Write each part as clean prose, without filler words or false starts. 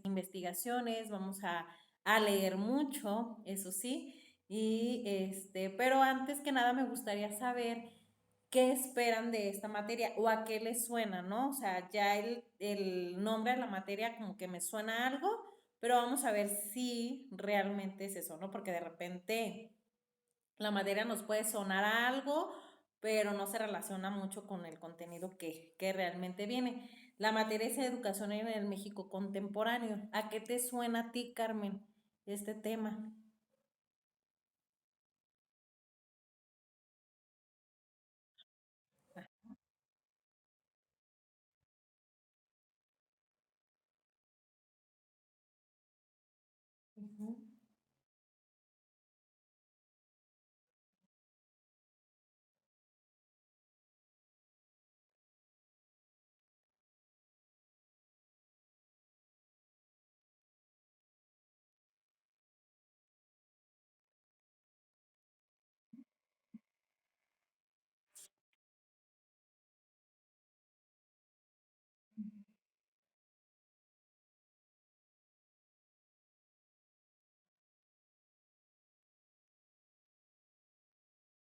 investigaciones, vamos a leer mucho, eso sí, y pero antes que nada me gustaría saber qué esperan de esta materia o a qué les suena, ¿no? O sea, ya el nombre de la materia como que me suena algo, pero vamos a ver si realmente es eso, ¿no? Porque de repente la materia nos puede sonar a algo, pero no se relaciona mucho con el contenido que realmente viene. La materia es educación en el México contemporáneo. ¿A qué te suena a ti, Carmen, este tema? Ujú.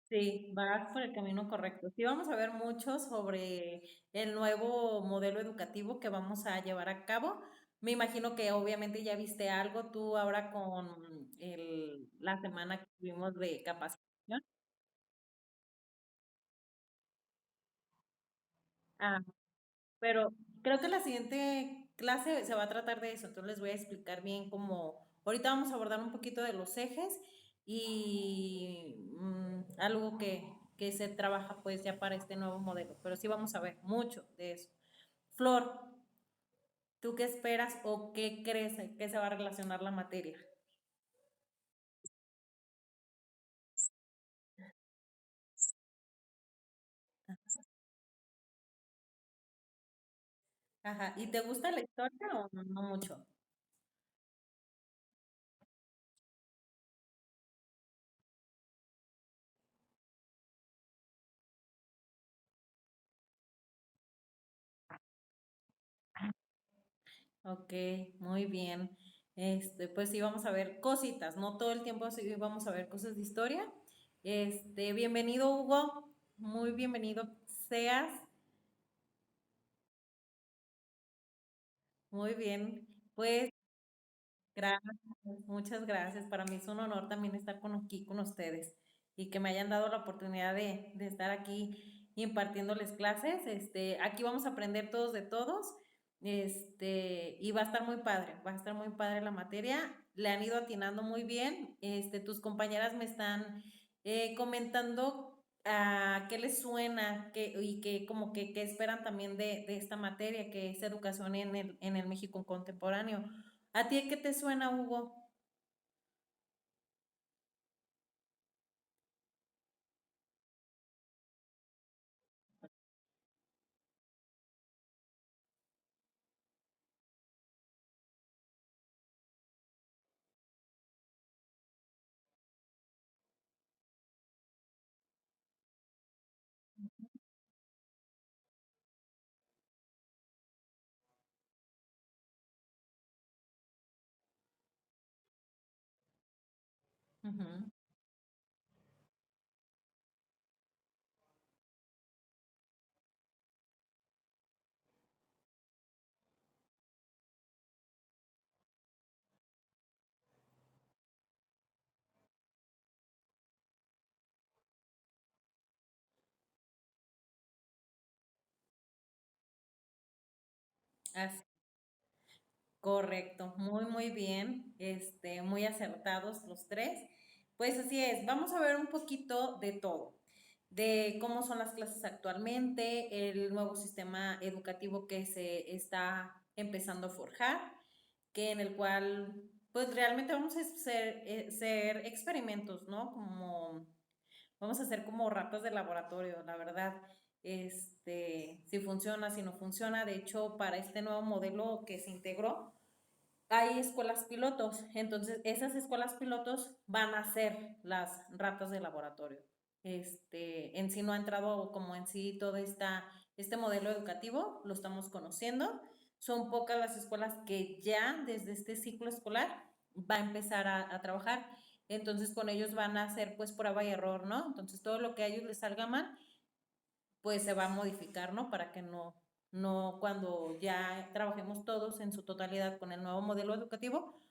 Sí, vas por el camino correcto. Sí, vamos a ver mucho sobre el nuevo modelo educativo que vamos a llevar a cabo. Me imagino que obviamente ya viste algo tú ahora con la semana que tuvimos de capacitación. Ah, pero creo que la siguiente clase se va a tratar de eso, entonces les voy a explicar bien cómo, ahorita vamos a abordar un poquito de los ejes y algo que se trabaja pues ya para este nuevo modelo, pero sí vamos a ver mucho de eso. Flor, ¿tú qué esperas o qué crees que se va a relacionar la materia? Ajá, ¿y te gusta la historia o no mucho? Ok, muy bien. Pues sí, vamos a ver cositas, no todo el tiempo sí vamos a ver cosas de historia. Bienvenido, Hugo. Muy bienvenido seas. Muy bien. Pues gracias, muchas gracias. Para mí es un honor también estar aquí con ustedes y que me hayan dado la oportunidad de estar aquí impartiéndoles clases. Aquí vamos a aprender todos de todos. Y va a estar muy padre, va a estar muy padre la materia. Le han ido atinando muy bien. Tus compañeras me están comentando a qué les suena y que como que qué esperan también de esta materia, que es educación en el México contemporáneo. ¿A ti qué te suena, Hugo? Ujú. Así, correcto, muy, muy bien, muy acertados los tres. Pues así es, vamos a ver un poquito de todo, de cómo son las clases actualmente, el nuevo sistema educativo que se está empezando a forjar, que en el cual, pues realmente vamos a hacer experimentos, ¿no? Como vamos a hacer como ratas de laboratorio, la verdad. Si funciona, si no funciona. De hecho, para este nuevo modelo que se integró, hay escuelas pilotos. Entonces, esas escuelas pilotos van a ser las ratas de laboratorio. En sí no ha entrado como en sí todo este modelo educativo, lo estamos conociendo. son pocas las escuelas que ya desde este ciclo escolar va a empezar a trabajar. Entonces con ellos van a hacer pues prueba y error, ¿no? Entonces todo lo que a ellos les salga mal, pues se va a modificar, ¿no? Para que no cuando ya trabajemos todos en su totalidad con el nuevo modelo educativo,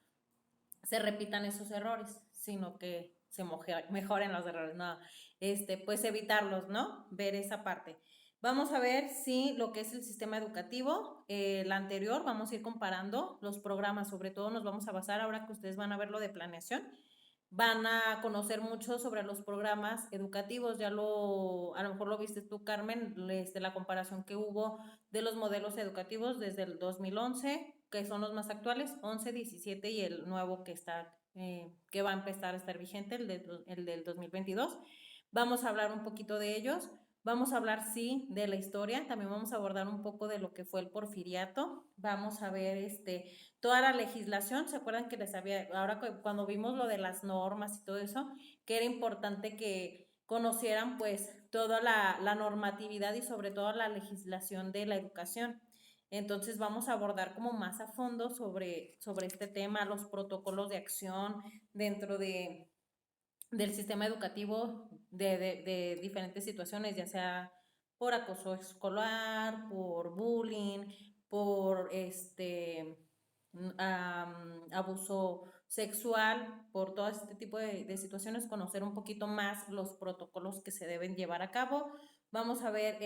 se repitan esos errores, sino que se mejoren los errores, no, pues evitarlos, ¿no? Ver esa parte. Vamos a ver si lo que es el sistema educativo, el anterior, vamos a ir comparando los programas, sobre todo nos vamos a basar ahora que ustedes van a ver lo de planeación, van a conocer mucho sobre los programas educativos, a lo mejor lo viste tú, Carmen, la comparación que hubo de los modelos educativos desde el 2011, que son los más actuales, 11, 17 y el nuevo que va a empezar a estar vigente, el del 2022. Vamos a hablar un poquito de ellos. Vamos a hablar, sí, de la historia. También vamos a abordar un poco de lo que fue el porfiriato. Vamos a ver toda la legislación. ¿Se acuerdan que les había, ahora cuando vimos lo de las normas y todo eso, que era importante que conocieran pues toda la normatividad y sobre todo la legislación de la educación? Entonces vamos a abordar como más a fondo sobre este tema, los protocolos de acción dentro del sistema educativo de diferentes situaciones, ya sea por acoso escolar, por bullying, por abuso sexual, por todo este tipo de situaciones, conocer un poquito más los protocolos que se deben llevar a cabo. Vamos a ver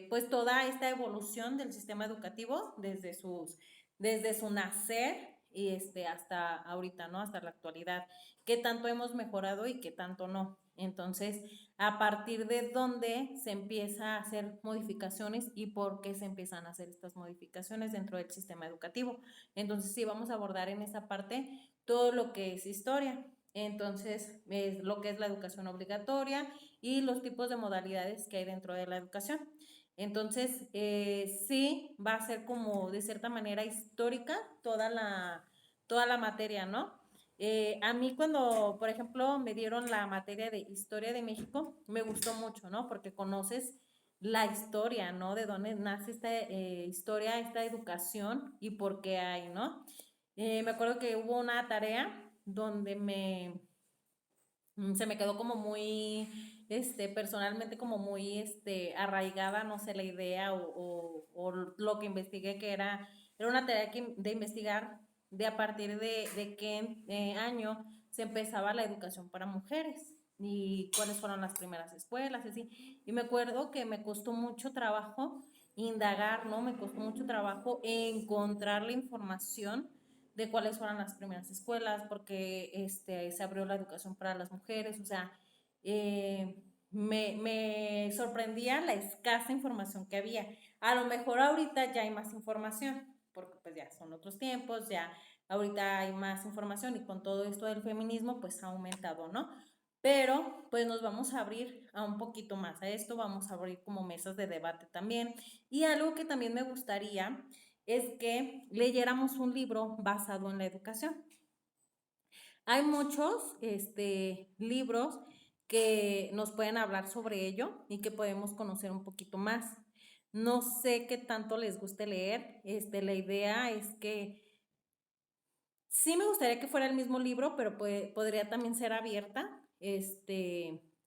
pues toda esta evolución del sistema educativo desde su nacer y hasta ahorita, ¿no? Hasta la actualidad, qué tanto hemos mejorado y qué tanto no. Entonces, a partir de dónde se empieza a hacer modificaciones y por qué se empiezan a hacer estas modificaciones dentro del sistema educativo. Entonces, sí, vamos a abordar en esa parte todo lo que es historia. Entonces, es lo que es la educación obligatoria y los tipos de modalidades que hay dentro de la educación. Entonces, sí, va a ser como de cierta manera histórica toda la materia, ¿no? A mí cuando, por ejemplo, me dieron la materia de historia de México, me gustó mucho, ¿no? Porque conoces la historia, ¿no? De dónde nace esta historia, esta educación y por qué hay, ¿no? Me acuerdo que hubo una tarea donde se me quedó como muy, personalmente como muy, arraigada, no sé, la idea o lo que investigué que era una tarea de investigar de a partir de qué año se empezaba la educación para mujeres y cuáles fueron las primeras escuelas y así. Y me acuerdo que me costó mucho trabajo indagar, ¿no? Me costó mucho trabajo encontrar la información de cuáles fueron las primeras escuelas, porque se abrió la educación para las mujeres, o sea, me sorprendía la escasa información que había. A lo mejor ahorita ya hay más información, porque pues ya son otros tiempos, ya ahorita hay más información y con todo esto del feminismo pues ha aumentado, ¿no? Pero pues nos vamos a abrir a un poquito más a esto, vamos a abrir como mesas de debate también. Y algo que también me gustaría es que leyéramos un libro basado en la educación. Hay muchos libros que nos pueden hablar sobre ello y que podemos conocer un poquito más. No sé qué tanto les guste leer. La idea es que sí me gustaría que fuera el mismo libro, pero podría también ser abierta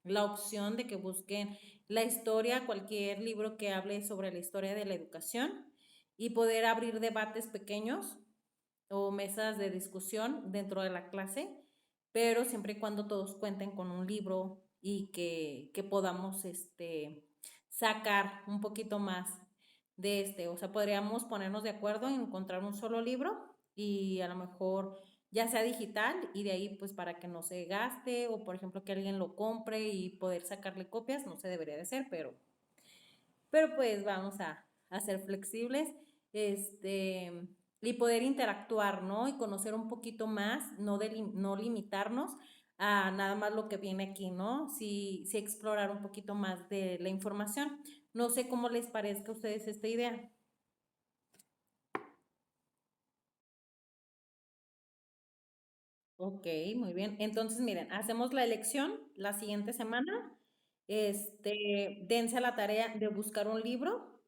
la opción de que busquen la historia, cualquier libro que hable sobre la historia de la educación y poder abrir debates pequeños o mesas de discusión dentro de la clase, pero siempre y cuando todos cuenten con un libro y que podamos sacar un poquito más de o sea, podríamos ponernos de acuerdo en encontrar un solo libro y a lo mejor ya sea digital y de ahí pues para que no se gaste o por ejemplo que alguien lo compre y poder sacarle copias, no se debería de hacer, pero pues vamos a ser flexibles, y poder interactuar, ¿no? Y conocer un poquito más, no limitarnos a nada más lo que viene aquí, ¿no? Sí, sí explorar un poquito más de la información. No sé cómo les parezca a ustedes esta idea. Ok, muy bien. Entonces, miren, hacemos la elección la siguiente semana. Dense a la tarea de buscar un libro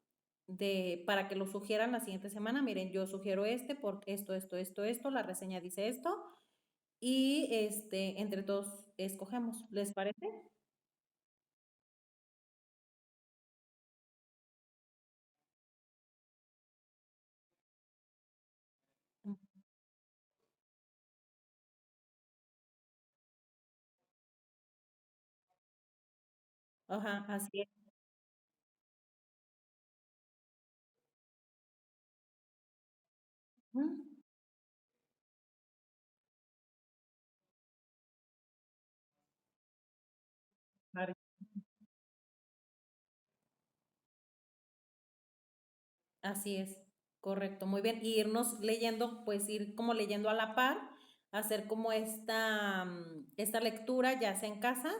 para que lo sugieran la siguiente semana. Miren, yo sugiero este por esto, la reseña dice esto, y entre todos escogemos. ¿Les parece? Ajá, así es. Ujú. Vale. Así es, correcto, muy bien. Y irnos leyendo, pues ir como leyendo a la par, hacer como esta lectura, ya sea en casa,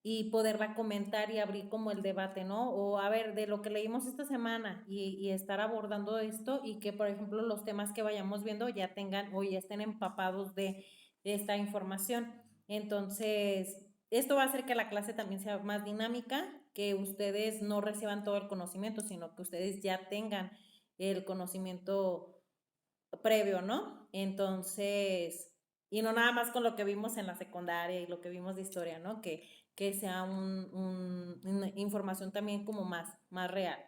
y poderla comentar y abrir como el debate, ¿no? O a ver, de lo que leímos esta semana y estar abordando esto y que, por ejemplo, los temas que vayamos viendo ya tengan o ya estén empapados de esta información. Entonces, esto va a hacer que la clase también sea más dinámica, que ustedes no reciban todo el conocimiento, sino que ustedes ya tengan el conocimiento previo, ¿no? Entonces, y no nada más con lo que vimos en la secundaria y lo que vimos de historia, ¿no? Que sea una información también como más real.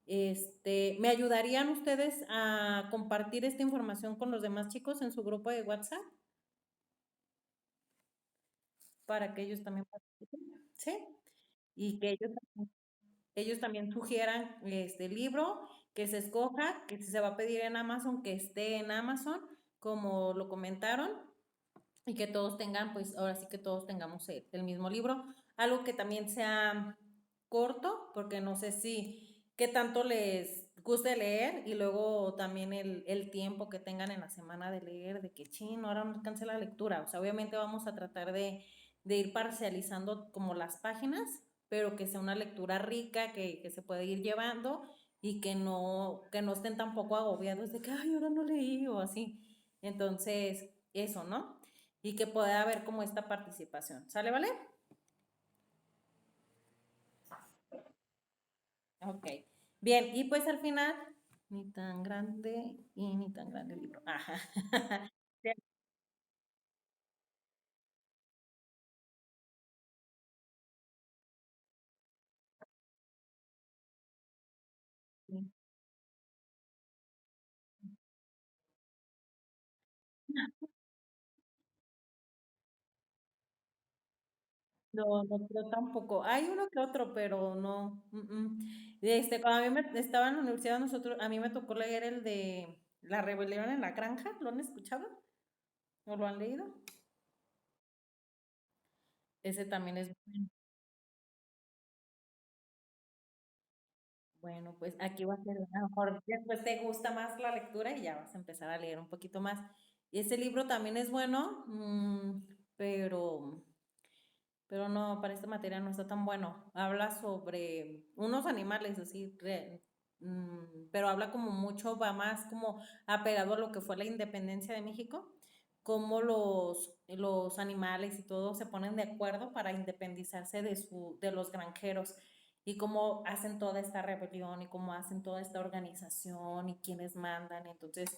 ¿Me ayudarían ustedes a compartir esta información con los demás chicos en su grupo de WhatsApp para que ellos también participen? ¿Sí? Y que ellos también sugieran este libro que se escoja, que si se va a pedir en Amazon, que esté en Amazon, como lo comentaron, y que todos tengan, pues ahora sí que todos tengamos el mismo libro. Algo que también sea corto, porque no sé si qué tanto les guste leer y luego también el tiempo que tengan en la semana de leer, de que chino, ahora no alcance la lectura. O sea, obviamente vamos a tratar de ir parcializando como las páginas, pero que sea una lectura rica, que se puede ir llevando y que no estén tampoco agobiados de que, ay, ahora no leí o así. Entonces, eso, ¿no? Y que pueda haber como esta participación. ¿Sale, vale? Ok. Bien, y pues al final, ni tan grande y ni tan grande el libro. Ajá. Bien. No, no, yo tampoco. Hay uno que otro, pero no. Cuando a mí me estaba en la universidad, a mí me tocó leer el de La rebelión en la granja. ¿Lo han escuchado? ¿O lo han leído? Ese también es bueno. Bueno, pues aquí va a ser, a lo mejor después te gusta más la lectura y ya vas a empezar a leer un poquito más. Y ese libro también es bueno, pero no, para esta materia no está tan bueno. Habla sobre unos animales así, pero habla como mucho, va más como apegado a lo que fue la independencia de México, cómo los animales y todo se ponen de acuerdo para independizarse de los granjeros y cómo hacen toda esta rebelión y cómo hacen toda esta organización y quiénes mandan, entonces,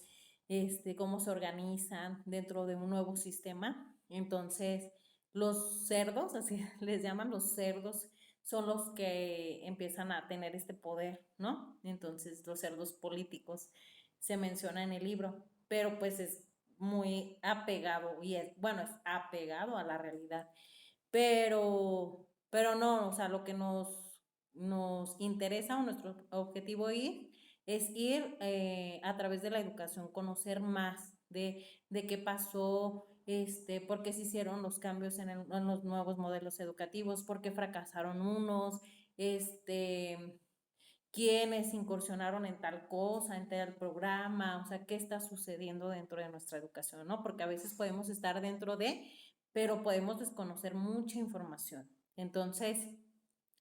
cómo se organizan dentro de un nuevo sistema. Entonces, los cerdos, así les llaman los cerdos, son los que empiezan a tener este poder, ¿no? Entonces, los cerdos políticos se menciona en el libro, pero pues es muy apegado y bueno, es apegado a la realidad, pero no, o sea, lo que nos interesa o nuestro objetivo es ir a través de la educación, conocer más de qué pasó, por qué se hicieron los cambios en los nuevos modelos educativos, por qué fracasaron unos, quiénes incursionaron en tal cosa, en tal programa, o sea, qué está sucediendo dentro de nuestra educación, ¿no? Porque a veces podemos estar dentro pero podemos desconocer mucha información. Entonces,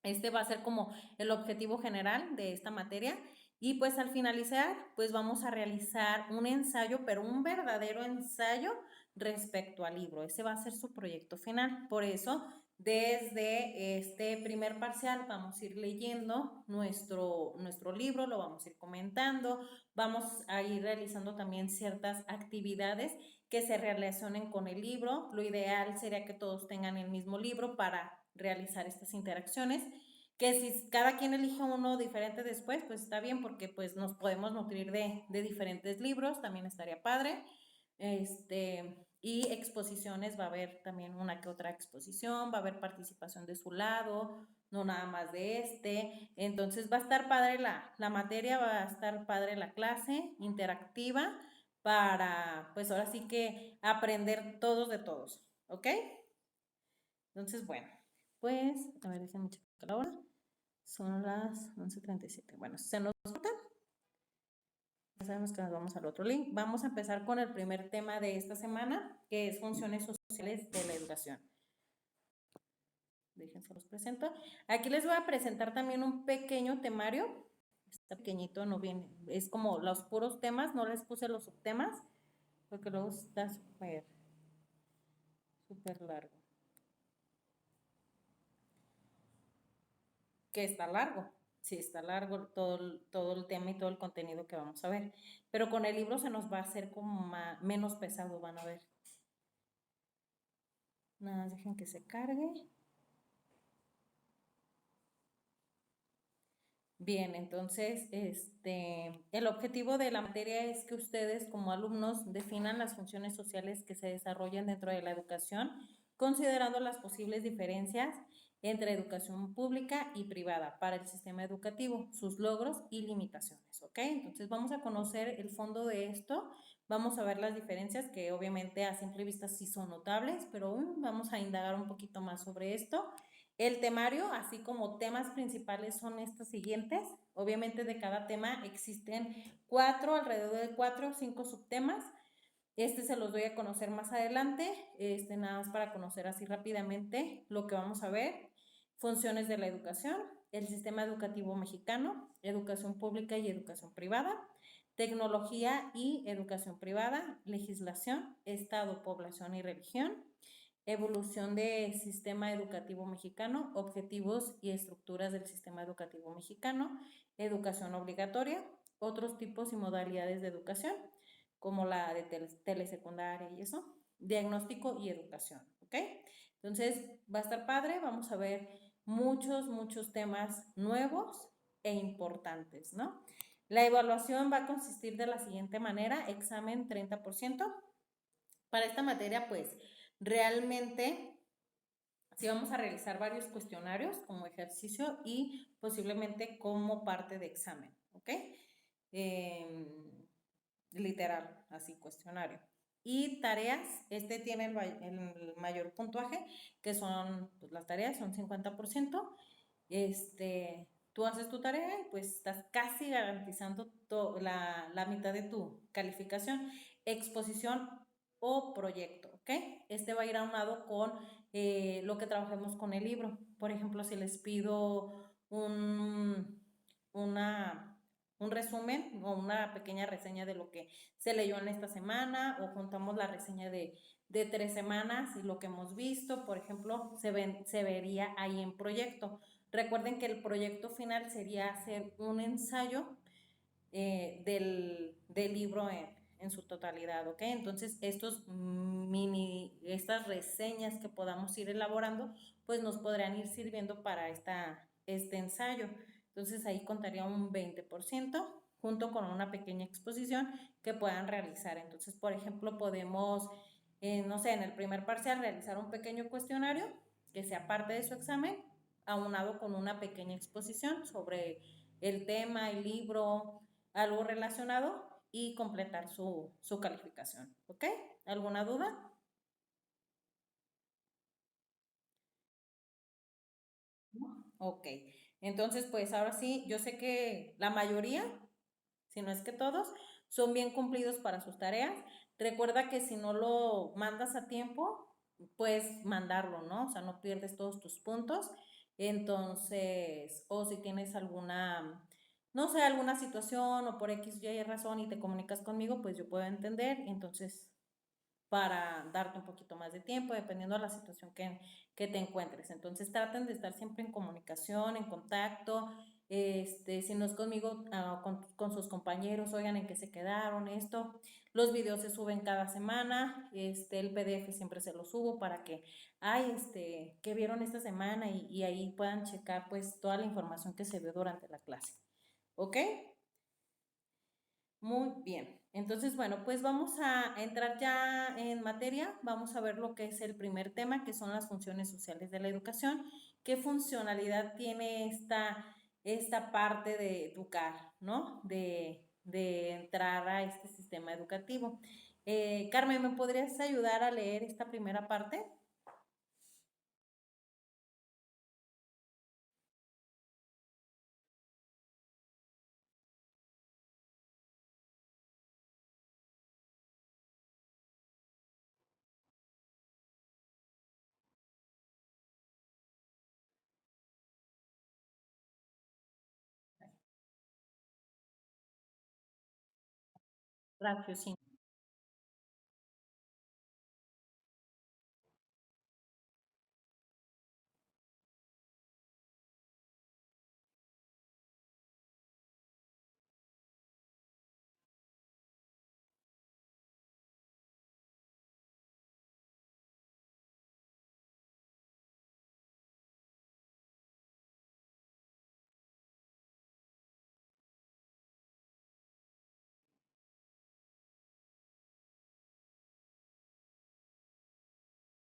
este va a ser como el objetivo general de esta materia Y pues al finalizar, pues vamos a realizar un ensayo, pero un verdadero ensayo respecto al libro. Ese va a ser su proyecto final. Por eso, desde este primer parcial vamos a ir leyendo nuestro libro, lo vamos a ir comentando, vamos a ir realizando también ciertas actividades que se relacionen con el libro. Lo ideal sería que todos tengan el mismo libro para realizar estas interacciones, que si cada quien elige uno diferente después, pues está bien, porque pues nos podemos nutrir de diferentes libros, también estaría padre. Y exposiciones, va a haber también una que otra exposición, va a haber participación de su lado, no nada más de este. Entonces va a estar padre la materia, va a estar padre la clase interactiva para, pues ahora sí que aprender todos de todos, ¿ok? Entonces, bueno, pues, a ver, déjenme checar la hora. Son las 11:37. Bueno, se nos corta. Ya sabemos que nos vamos al otro link. Vamos a empezar con el primer tema de esta semana, que es funciones sociales de la educación. Déjense los presento. Aquí les voy a presentar también un pequeño temario. Está pequeñito, no viene, es como los puros temas, no les puse los subtemas, porque luego está súper largo. Que está largo, sí, está largo todo el tema y todo el contenido que vamos a ver, pero con el libro se nos va a hacer como menos pesado, van a ver. Nada, dejen que se cargue. Bien, entonces, el objetivo de la materia es que ustedes como alumnos definan las funciones sociales que se desarrollan dentro de la educación, considerando las posibles diferencias entre educación pública y privada para el sistema educativo, sus logros y limitaciones, ¿ok? Entonces vamos a conocer el fondo de esto, vamos a ver las diferencias que obviamente a simple vista sí son notables, pero vamos a indagar un poquito más sobre esto. El temario, así como temas principales, son estos siguientes. Obviamente de cada tema existen alrededor de 4 o 5 subtemas. Se los doy a conocer más adelante, nada más para conocer así rápidamente lo que vamos a ver. Funciones de la educación, el sistema educativo mexicano, educación pública y educación privada, tecnología y educación privada, legislación, Estado, población y religión, evolución del sistema educativo mexicano, objetivos y estructuras del sistema educativo mexicano, educación obligatoria, otros tipos y modalidades de educación, como la de telesecundaria y eso, diagnóstico y educación, ¿ok? Entonces, va a estar padre, vamos a ver muchos temas nuevos e importantes, ¿no? La evaluación va a consistir de la siguiente manera: examen 30%. Para esta materia, pues, realmente sí vamos a realizar varios cuestionarios como ejercicio y posiblemente como parte de examen, ¿ok? Literal, así, cuestionario. Y tareas, tiene el mayor puntuaje, que son, pues las tareas son 50%. Tú haces tu tarea y pues estás casi garantizando la mitad de tu calificación. Exposición o proyecto, ¿ok? Va a ir aunado con lo que trabajemos con el libro. Por ejemplo, si les pido un resumen o una pequeña reseña de lo que se leyó en esta semana, o juntamos la reseña de 3 semanas y lo que hemos visto, por ejemplo, se vería ahí en proyecto. Recuerden que el proyecto final sería hacer un ensayo del libro en su totalidad, ¿ok? Entonces, estas reseñas que podamos ir elaborando, pues nos podrán ir sirviendo para este ensayo. Entonces, ahí contaría un 20% junto con una pequeña exposición que puedan realizar. Entonces, por ejemplo, podemos, no sé, en el primer parcial realizar un pequeño cuestionario que sea parte de su examen, aunado con una pequeña exposición sobre el tema, el libro, algo relacionado, y completar su calificación, ¿ok? ¿Alguna duda? ¿No? Ok, entonces pues ahora sí, yo sé que la mayoría, si no es que todos, son bien cumplidos para sus tareas. Recuerda que si no lo mandas a tiempo, puedes mandarlo, ¿no? O sea, no pierdes todos tus puntos. Entonces, o si tienes no sé, alguna situación o por X, Y razón y te comunicas conmigo, pues yo puedo entender, entonces para darte un poquito más de tiempo, dependiendo de la situación que te encuentres. Entonces traten de estar siempre en comunicación, en contacto, si no es conmigo, con sus compañeros, oigan en qué se quedaron, esto. Los videos se suben cada semana, el PDF siempre se lo subo para que, ay, ¿qué vieron esta semana? Y ahí puedan checar pues toda la información que se vio durante la clase. ¿Ok? Muy bien. Entonces, bueno, pues vamos a entrar ya en materia. Vamos a ver lo que es el primer tema, que son las funciones sociales de la educación. ¿Qué funcionalidad tiene esta parte de educar, ¿no? De entrar a este sistema educativo. Carmen, ¿me podrías ayudar a leer esta primera parte? Raciocinio.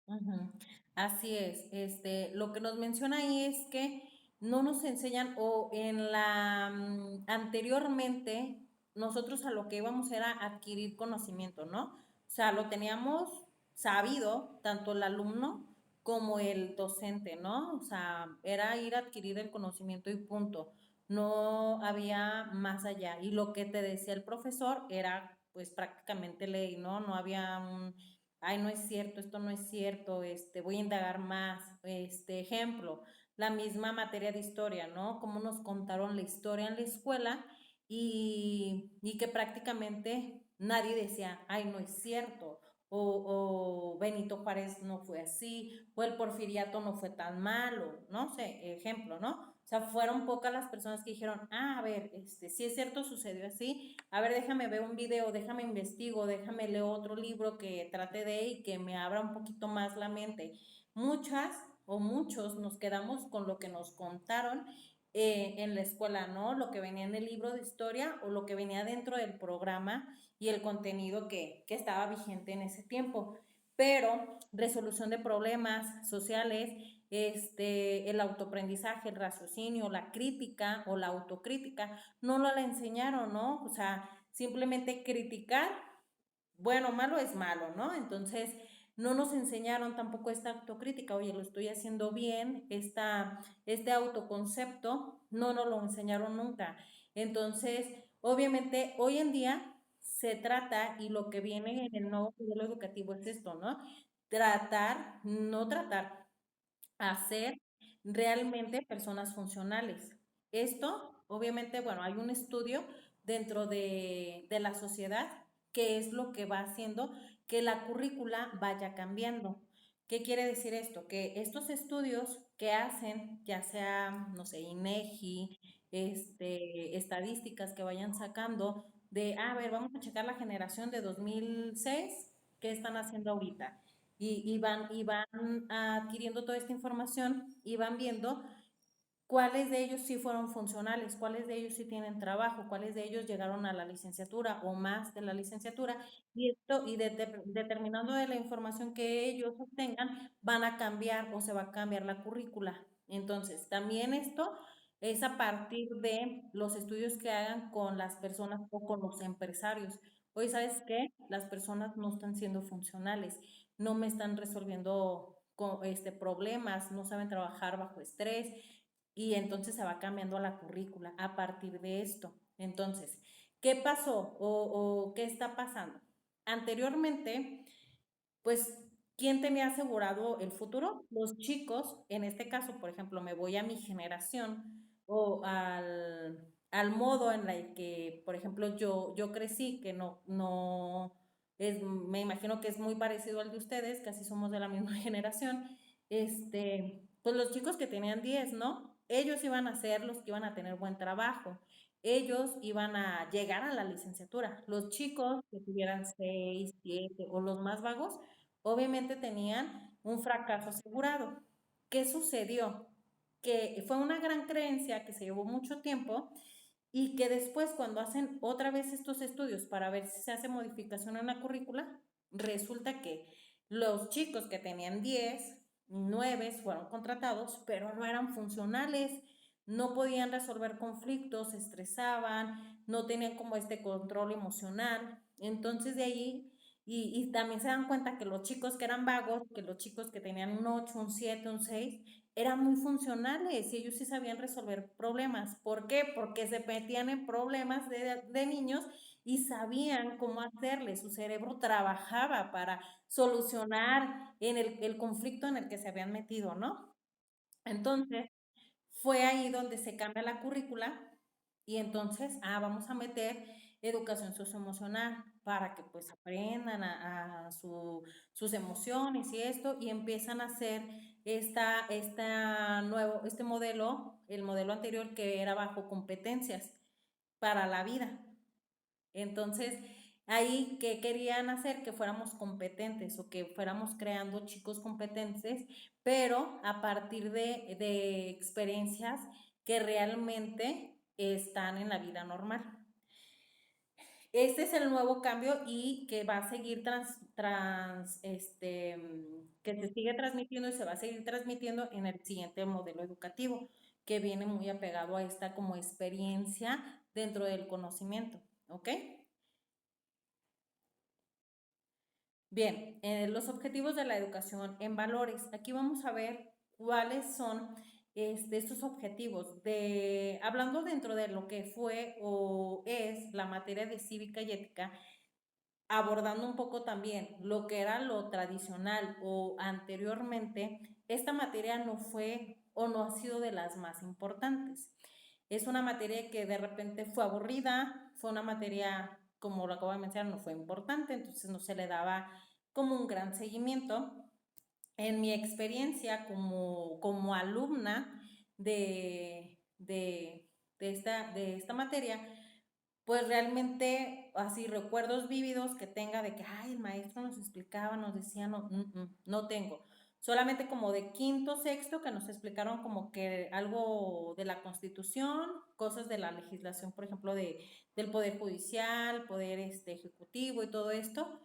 Ujú. Así es, lo que nos menciona ahí es que no nos enseñan o en anteriormente nosotros a lo que íbamos era adquirir conocimiento, ¿no? O sea, lo teníamos sabido, tanto el alumno como el docente, ¿no? O sea, era ir a adquirir el conocimiento y punto. No había más allá. Y lo que te decía el profesor era pues prácticamente ley, ¿no? No había un ay, no es cierto, esto no es cierto, voy a indagar más. Ejemplo, la misma materia de historia, ¿no? Cómo nos contaron la historia en la escuela y que prácticamente nadie decía, ay, no es cierto, o Benito Juárez no fue así, o el Porfiriato no fue tan malo, no sé, ejemplo, ¿no? O sea, fueron pocas las personas que dijeron, ah, a ver, si es cierto, sucedió así, a ver, déjame ver un video, déjame investigo, déjame leer otro libro que trate de y que me abra un poquito más la mente. Muchas o muchos nos quedamos con lo que nos contaron en la escuela, ¿no? Lo que venía en el libro de historia o lo que venía dentro del programa y el contenido que estaba vigente en ese tiempo. Pero resolución de problemas sociales, el autoaprendizaje, el raciocinio, la crítica o la autocrítica, no lo la enseñaron, ¿no? O sea, simplemente criticar, bueno, malo es malo, ¿no? Entonces, no nos enseñaron tampoco esta autocrítica, oye, lo estoy haciendo bien, este autoconcepto, no nos lo enseñaron nunca. Entonces, obviamente, hoy en día se trata, y lo que viene en el nuevo modelo educativo es esto, ¿no? Tratar, no tratar, hacer realmente personas funcionales. Esto, obviamente, bueno, hay un estudio dentro de la sociedad que es lo que va haciendo que la currícula vaya cambiando. ¿Qué quiere decir esto? Que estos estudios que hacen, ya sea, no sé, INEGI, estadísticas que vayan sacando de, a ver, vamos a checar la generación de 2006, ¿qué están haciendo ahorita? Y van adquiriendo toda esta información y van viendo cuáles de ellos sí fueron funcionales, cuáles de ellos sí tienen trabajo, cuáles de ellos llegaron a la licenciatura o más de la licenciatura, y esto, determinando de la información que ellos obtengan, van a cambiar o se va a cambiar la currícula. Entonces, también esto es a partir de los estudios que hagan con las personas o con los empresarios. Hoy, ¿sabes qué? Las personas no están siendo funcionales, no me están resolviendo problemas, no saben trabajar bajo estrés, y entonces se va cambiando la currícula a partir de esto. Entonces, ¿qué pasó o qué está pasando? Anteriormente, pues, ¿quién tenía asegurado el futuro? Los chicos, en este caso, por ejemplo, me voy a mi generación o al modo en el que, por ejemplo, yo crecí, que no es, me imagino que es muy parecido al de ustedes, casi somos de la misma generación, pues los chicos que tenían 10, ¿no? Ellos iban a ser los que iban a tener buen trabajo, ellos iban a llegar a la licenciatura. Los chicos que tuvieran 6, 7 o los más vagos, obviamente tenían un fracaso asegurado. ¿Qué sucedió? Que fue una gran creencia que se llevó mucho tiempo y que después cuando hacen otra vez estos estudios para ver si se hace modificación en la currícula, resulta que los chicos que tenían 10, 9 fueron contratados, pero no eran funcionales, no podían resolver conflictos, se estresaban, no tenían como este control emocional. Entonces de ahí, y también se dan cuenta que los chicos que eran vagos, que los chicos que tenían un 8, un 7, un 6, eran muy funcionales y ellos sí sabían resolver problemas. ¿Por qué? Porque se metían en problemas de niños y sabían cómo hacerle. Su cerebro trabajaba para solucionar en el conflicto en el que se habían metido, ¿no? Entonces, fue ahí donde se cambia la currícula y entonces, vamos a meter educación socioemocional para que pues aprendan sus emociones y esto y empiezan a hacer este modelo, el modelo anterior que era bajo competencias para la vida. Entonces, ahí, ¿qué querían hacer? Que fuéramos competentes o que fuéramos creando chicos competentes, pero a partir de experiencias que realmente están en la vida normal. Este es el nuevo cambio y que va a seguir que se sigue transmitiendo y se va a seguir transmitiendo en el siguiente modelo educativo, que viene muy apegado a esta como experiencia dentro del conocimiento, ¿ok? Bien, los objetivos de la educación en valores. Aquí vamos a ver cuáles son estos objetivos. Hablando dentro de lo que fue o es la materia de cívica y ética, abordando un poco también lo que era lo tradicional o anteriormente, esta materia no fue o no ha sido de las más importantes. Es una materia que de repente fue aburrida, fue una materia, como lo acabo de mencionar, no fue importante, entonces no se le daba como un gran seguimiento. En mi experiencia como alumna de esta materia, pues realmente así recuerdos vívidos que tenga de que, ay, el maestro nos explicaba, nos decía, no, no tengo. Solamente como de quinto, sexto, que nos explicaron como que algo de la Constitución, cosas de la legislación, por ejemplo, del Poder Judicial, Poder Ejecutivo y todo esto.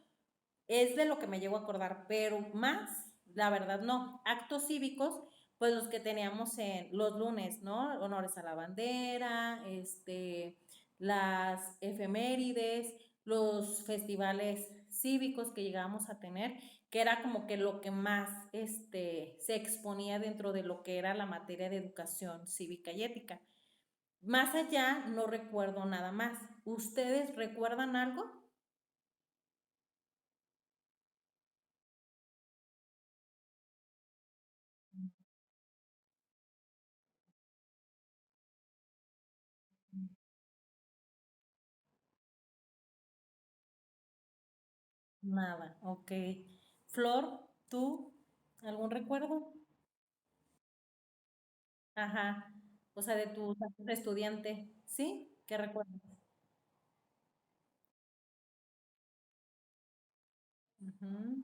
Es de lo que me llego a acordar, pero más, la verdad no. Actos cívicos, pues los que teníamos en los lunes, ¿no? Honores a la bandera, las efemérides, los festivales cívicos que llegábamos a tener, que era como que lo que más se exponía dentro de lo que era la materia de educación cívica y ética. Más allá, no recuerdo nada más. ¿Ustedes recuerdan algo? Nada, ok. Flor, ¿tú? ¿Algún recuerdo? Ajá. O sea, de tu de estudiante, ¿sí? ¿Qué recuerdas? Ujú.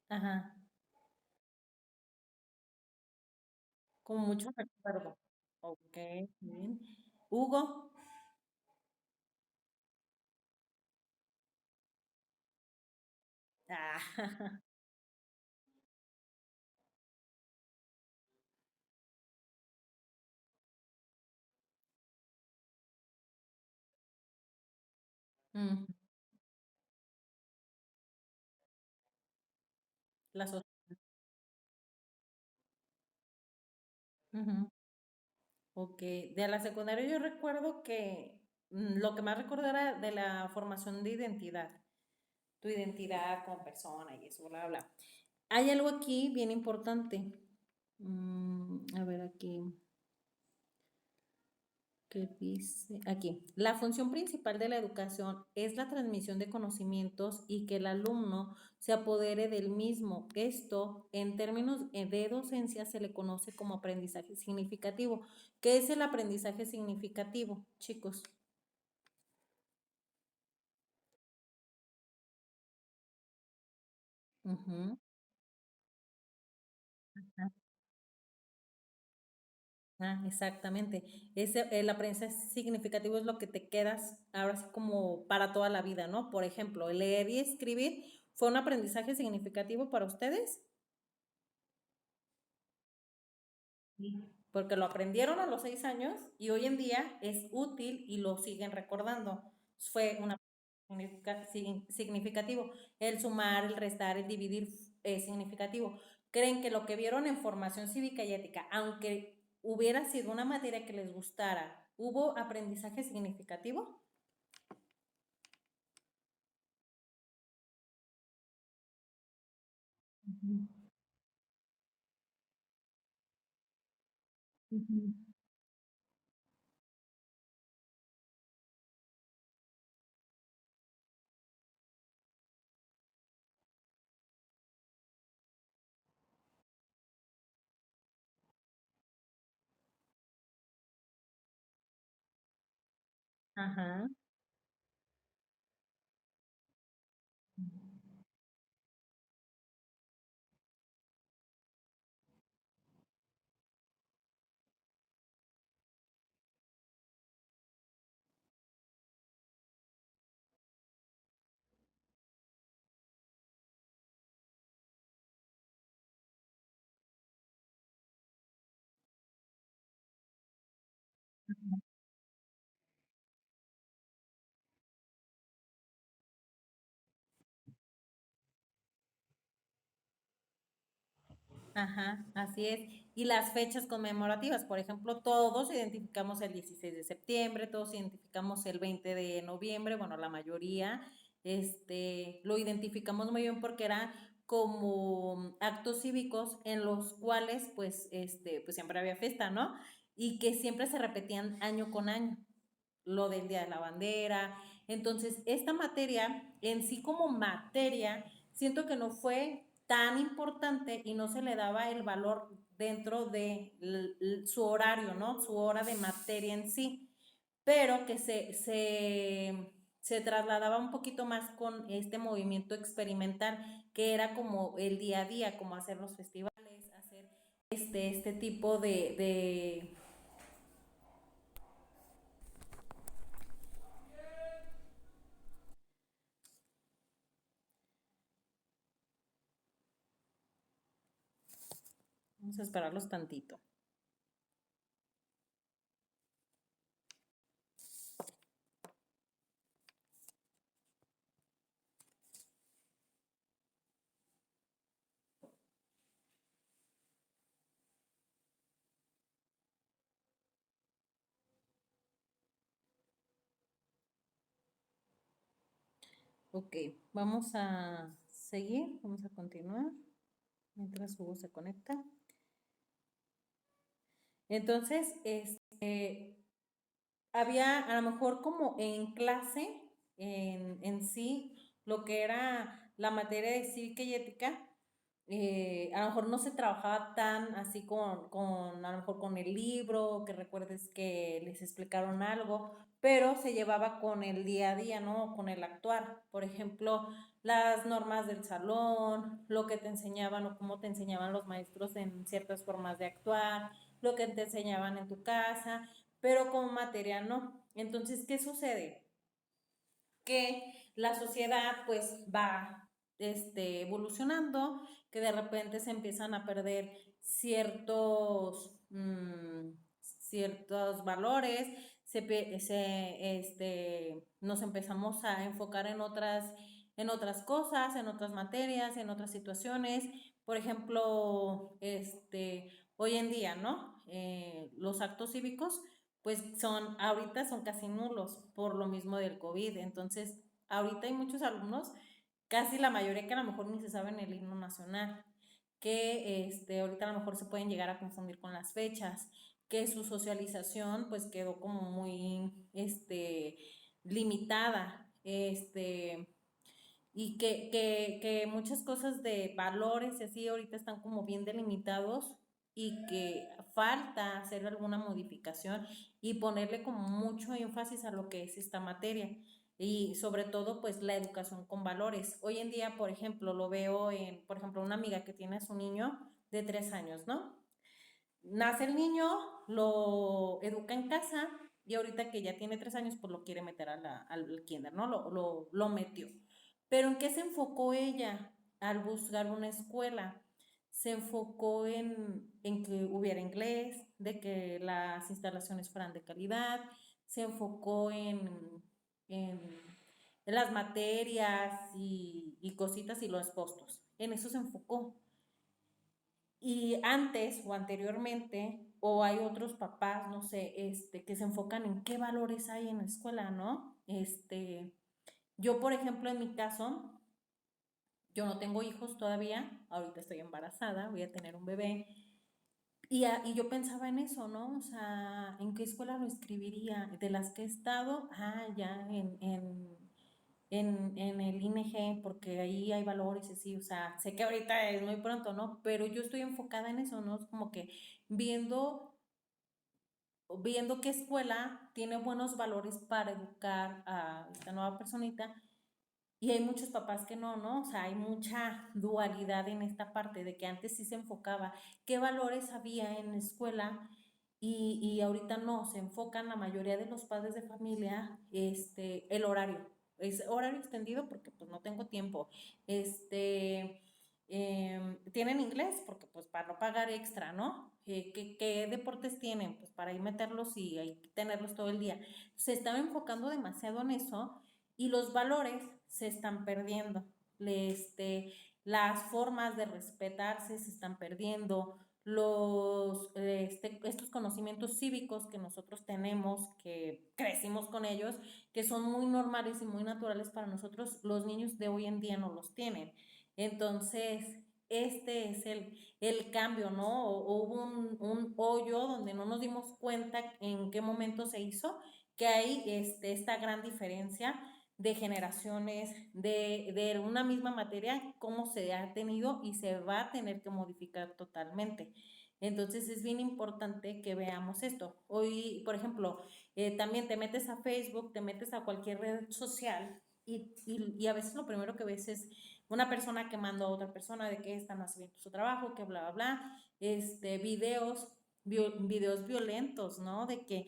Ajá. Con mucho recuerdo. Ok, bien. Hugo. Ah, mm, las otras. Ujú. Ok, de la secundaria yo recuerdo que lo que más recuerdo era de la formación de identidad. tu identidad como persona y eso, bla, bla. Hay algo aquí bien importante. A ver aquí. ¿Qué dice? Aquí, la función principal de la educación es la transmisión de conocimientos y que el alumno se apodere del mismo. Esto, en términos de docencia, se le conoce como aprendizaje significativo. ¿Qué es el aprendizaje significativo, chicos? Ujú. Exactamente. El aprendizaje significativo es lo que te quedas ahora sí como para toda la vida, ¿no? Por ejemplo, el leer y escribir fue un aprendizaje significativo para ustedes. Sí. Porque lo aprendieron a los 6 años y hoy en día es útil y lo siguen recordando. Fue un significativo. El sumar, el restar, el dividir es significativo. Creen que lo que vieron en formación cívica y ética, aunque hubiera sido una materia que les gustara, ¿hubo aprendizaje significativo? Ujú, ujú. Ajá, ajá, así es. Y las fechas conmemorativas, por ejemplo, todos identificamos el 16 de septiembre, todos identificamos el 20 de noviembre, bueno, la mayoría, lo identificamos muy bien porque era como actos cívicos en los cuales, pues, pues siempre había fiesta, ¿no? Y que siempre se repetían año con año, lo del Día de la Bandera. Entonces, esta materia, en sí como materia, siento que no fue tan importante y no se le daba el valor dentro de su horario, ¿no? Su hora de materia en sí, pero que se trasladaba un poquito más con este movimiento experimental, que era como el día a día, como hacer los festivales, hacer este tipo Vamos a esperarlos tantito. Ok, vamos a seguir, vamos a continuar mientras Hugo se conecta. Entonces, había a lo mejor como en clase, en sí, lo que era la materia de cívica y ética, a lo mejor no se trabajaba tan así a lo mejor con el libro, que recuerdes que les explicaron algo, pero se llevaba con el día a día, ¿no? Con el actuar. Por ejemplo, las normas del salón, lo que te enseñaban o cómo te enseñaban los maestros en ciertas formas de actuar, lo que te enseñaban en tu casa, pero como materia no. Entonces, ¿qué sucede? Que la sociedad pues va evolucionando, que de repente se empiezan a perder ciertos valores, nos empezamos a enfocar en otras cosas, en otras materias, en otras situaciones. Por ejemplo, hoy en día, ¿no? Los actos cívicos pues ahorita son casi nulos por lo mismo del COVID. Entonces, ahorita hay muchos alumnos casi la mayoría que a lo mejor ni se saben el himno nacional, que ahorita a lo mejor se pueden llegar a confundir con las fechas, que su socialización pues quedó como muy limitada, y que muchas cosas de valores y así ahorita están como bien delimitados y que falta hacer alguna modificación y ponerle como mucho énfasis a lo que es esta materia y sobre todo pues la educación con valores. Hoy en día, por ejemplo, lo veo en, por ejemplo, una amiga que tiene a su niño de 3 años, ¿no? Nace el niño, lo educa en casa y ahorita que ya tiene 3 años, pues lo quiere meter al kinder, ¿no? Lo metió. Pero ¿en qué se enfocó ella al buscar una escuela? Se enfocó en que hubiera inglés, de que las instalaciones fueran de calidad, se enfocó en las materias y cositas y los costos. En eso se enfocó. Y antes o anteriormente, o hay otros papás, no sé, que se enfocan en qué valores hay en la escuela, ¿no? Yo, por ejemplo, en mi caso, yo no tengo hijos todavía, ahorita estoy embarazada, voy a tener un bebé, y yo pensaba en eso, ¿no? O sea, ¿en qué escuela lo escribiría? De las que he estado, ya en el ING, porque ahí hay valores así, o sea, sé que ahorita es muy pronto, ¿no? Pero yo estoy enfocada en eso, ¿no? Es como que viendo, viendo qué escuela tiene buenos valores para educar a esta nueva personita. Y hay muchos papás que no, ¿no? O sea, hay mucha dualidad en esta parte de que antes sí se enfocaba qué valores había en la escuela y ahorita no, se enfocan la mayoría de los padres de familia, el horario. Es horario extendido porque pues no tengo tiempo. Tienen inglés porque pues para no pagar extra, ¿no? ¿Qué deportes tienen? Pues para ir meterlos y hay que tenerlos todo el día. Se estaba enfocando demasiado en eso y los valores se están perdiendo. Las formas de respetarse se están perdiendo, estos conocimientos cívicos que nosotros tenemos, que crecimos con ellos, que son muy normales y muy naturales para nosotros, los niños de hoy en día no los tienen. Entonces, este es el cambio, ¿no? Hubo un hoyo donde no nos dimos cuenta en qué momento se hizo, que hay esta gran diferencia de generaciones, de una misma materia, cómo se ha tenido y se va a tener que modificar totalmente. Entonces es bien importante que veamos esto. Hoy, por ejemplo, también te metes a Facebook, te metes a cualquier red social y a veces lo primero que ves es una persona que mandó a otra persona de que están haciendo su trabajo, que bla, bla, bla, videos violentos, ¿no? De que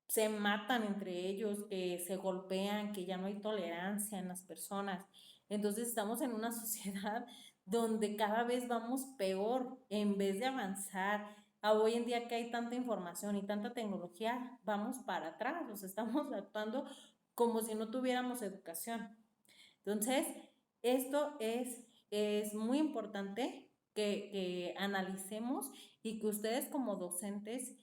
se matan entre ellos, que se golpean, que ya no hay tolerancia en las personas. Entonces estamos en una sociedad donde cada vez vamos peor en vez de avanzar. A hoy en día que hay tanta información y tanta tecnología, vamos para atrás, nos estamos actuando como si no tuviéramos educación. Entonces, esto es muy importante que analicemos y que ustedes como docentes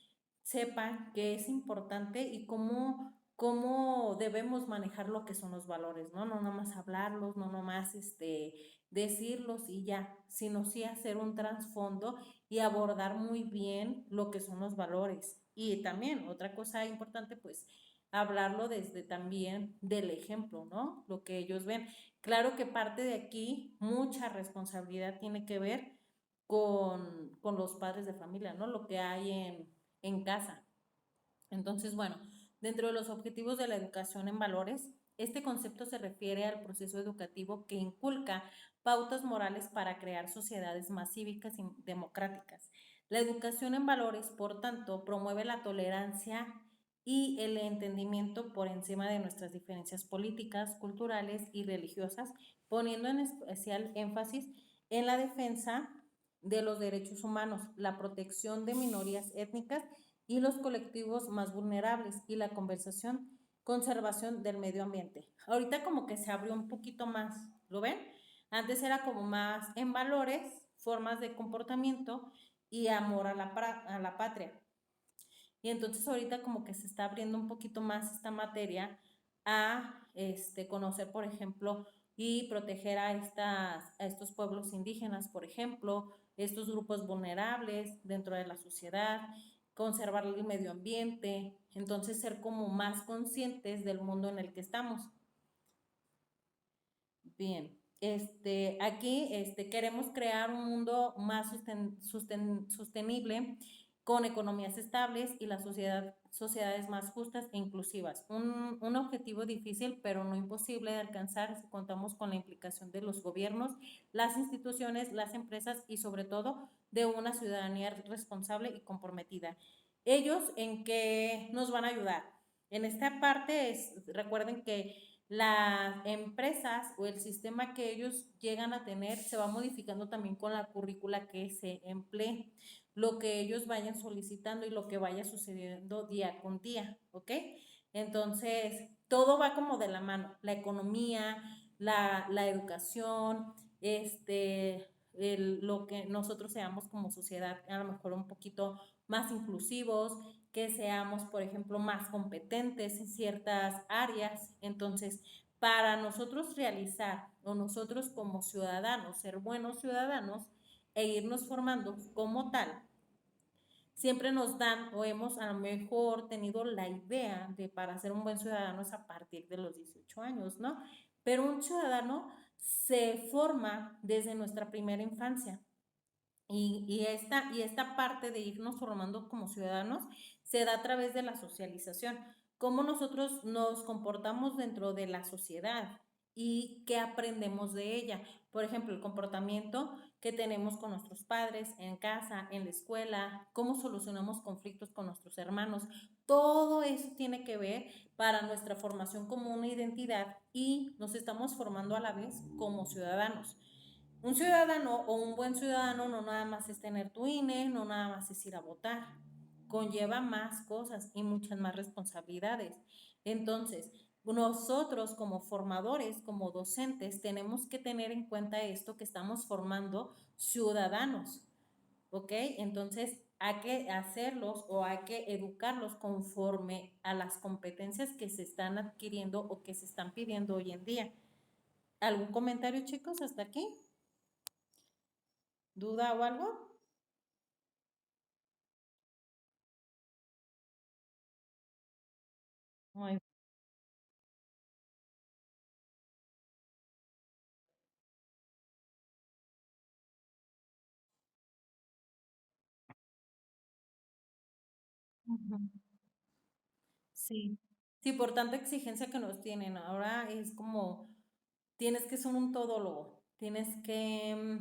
sepan que es importante y cómo debemos manejar lo que son los valores, ¿no? No nomás hablarlos, no nomás decirlos y ya, sino sí hacer un trasfondo y abordar muy bien lo que son los valores. Y también, otra cosa importante, pues, hablarlo desde también del ejemplo, ¿no? Lo que ellos ven. Claro que parte de aquí, mucha responsabilidad tiene que ver con los padres de familia, ¿no? Lo que hay en casa. Entonces, bueno, dentro de los objetivos de la educación en valores, este concepto se refiere al proceso educativo que inculca pautas morales para crear sociedades más cívicas y democráticas. La educación en valores, por tanto, promueve la tolerancia y el entendimiento por encima de nuestras diferencias políticas, culturales y religiosas, poniendo en especial énfasis en la defensa de los derechos humanos, la protección de minorías étnicas y los colectivos más vulnerables y la conservación del medio ambiente. Ahorita como que se abrió un poquito más, ¿lo ven? Antes era como más en valores, formas de comportamiento y amor a la patria. Y entonces ahorita como que se está abriendo un poquito más esta materia a conocer, por ejemplo, y proteger a estos pueblos indígenas, por ejemplo, estos grupos vulnerables dentro de la sociedad, conservar el medio ambiente, entonces ser como más conscientes del mundo en el que estamos. Bien, aquí queremos crear un mundo más sostenible con economías estables y las sociedades más justas e inclusivas. Un objetivo difícil, pero no imposible de alcanzar si contamos con la implicación de los gobiernos, las instituciones, las empresas y sobre todo de una ciudadanía responsable y comprometida. ¿Ellos en qué nos van a ayudar? En esta parte recuerden que las empresas o el sistema que ellos llegan a tener se va modificando también con la currícula que se emplee, lo que ellos vayan solicitando y lo que vaya sucediendo día con día, ¿ok? Entonces, todo va como de la mano, la economía, la educación, lo que nosotros seamos como sociedad, a lo mejor un poquito más inclusivos, que seamos, por ejemplo, más competentes en ciertas áreas. Entonces, para nosotros realizar o nosotros como ciudadanos, ser buenos ciudadanos e irnos formando como tal, siempre nos dan o hemos a lo mejor tenido la idea de para ser un buen ciudadano es a partir de los 18 años, ¿no? Pero un ciudadano se forma desde nuestra primera infancia. Y esta parte de irnos formando como ciudadanos se da a través de la socialización, cómo nosotros nos comportamos dentro de la sociedad y qué aprendemos de ella. Por ejemplo, el comportamiento que tenemos con nuestros padres en casa, en la escuela, cómo solucionamos conflictos con nuestros hermanos. Todo eso tiene que ver para nuestra formación como una identidad y nos estamos formando a la vez como ciudadanos. Un ciudadano o un buen ciudadano no nada más es tener tu INE, no nada más es ir a votar, conlleva más cosas y muchas más responsabilidades. Entonces, nosotros como formadores, como docentes, tenemos que tener en cuenta esto que estamos formando ciudadanos, ¿ok? Entonces, hay que hacerlos o hay que educarlos conforme a las competencias que se están adquiriendo o que se están pidiendo hoy en día. ¿Algún comentario, chicos, hasta aquí? ¿Duda o algo? Muy ujú. Sí. Sí, por tanta exigencia que nos tienen, ahora es como, tienes que ser un todólogo, tienes que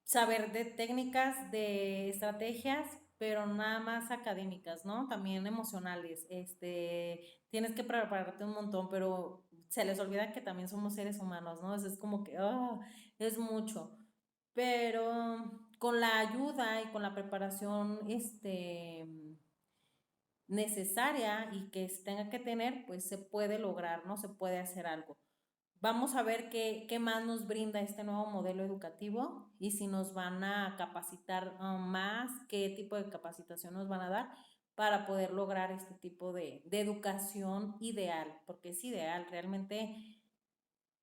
saber de técnicas, de estrategias, pero nada más académicas, ¿no? También emocionales, tienes que prepararte un montón, pero se les olvida que también somos seres humanos, ¿no? Es como que, es mucho, pero con la ayuda y con la preparación, necesaria y que se tenga que tener, pues se puede lograr, ¿no? Se puede hacer algo. Vamos a ver qué más nos brinda este nuevo modelo educativo y si nos van a capacitar más, qué tipo de capacitación nos van a dar para poder lograr este tipo de educación ideal, porque es ideal, realmente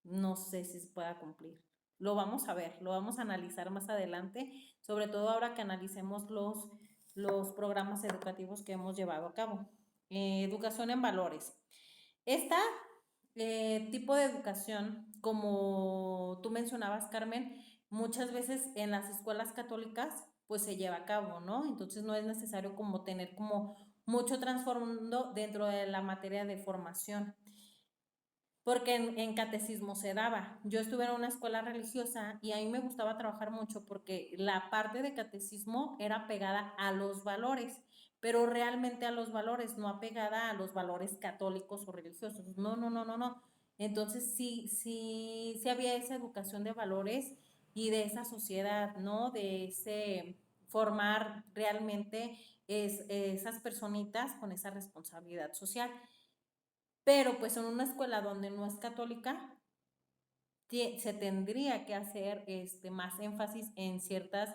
no sé si se pueda cumplir. Lo vamos a ver, lo vamos a analizar más adelante, sobre todo ahora que analicemos los programas educativos que hemos llevado a cabo. Educación en valores. Esta tipo de educación, como tú mencionabas, Carmen, muchas veces en las escuelas católicas pues se lleva a cabo, ¿no? Entonces no es necesario como tener como mucho trasfondo dentro de la materia de formación porque en catecismo se daba. Yo estuve en una escuela religiosa y a mí me gustaba trabajar mucho porque la parte de catecismo era pegada a los valores, pero realmente a los valores, no apegada a los valores católicos o religiosos. No, no, no, no, no. Entonces sí había esa educación de valores y de esa sociedad, ¿no? De ese formar realmente esas personitas con esa responsabilidad social. Pero pues en una escuela donde no es católica, se tendría que hacer más énfasis en ciertas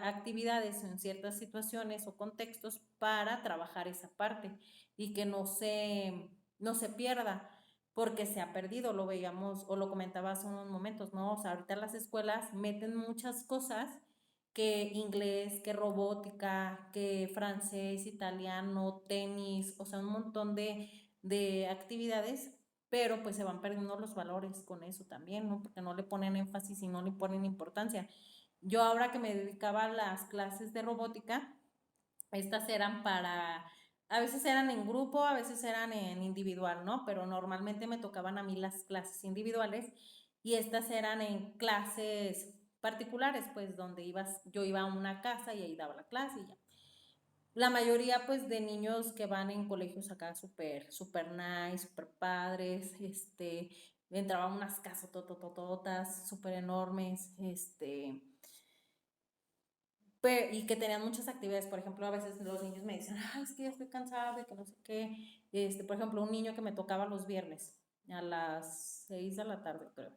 actividades, en ciertas situaciones o contextos para trabajar esa parte y que no se no se pierda, porque se ha perdido, lo veíamos o lo comentaba hace unos momentos, ¿no? O sea, ahorita las escuelas meten muchas cosas que inglés, que robótica, que francés, italiano, tenis, o sea, un montón de actividades, pero pues se van perdiendo los valores con eso también, ¿no? Porque no le ponen énfasis y no le ponen importancia. Yo ahora que me dedicaba a las clases de robótica, estas eran para, a veces eran en grupo, a veces eran en individual, ¿no? Pero normalmente me tocaban a mí las clases individuales y estas eran en clases particulares, pues donde yo iba a una casa y ahí daba la clase y ya. La mayoría pues de niños que van en colegios acá súper, súper nice, súper padres, entraban unas casas tototototas, súper enormes, y que tenían muchas actividades. Por ejemplo, a veces los niños me dicen, ay, es que ya estoy cansado y que no sé qué. Por ejemplo, un niño que me tocaba los viernes a las 6 de la tarde, creo.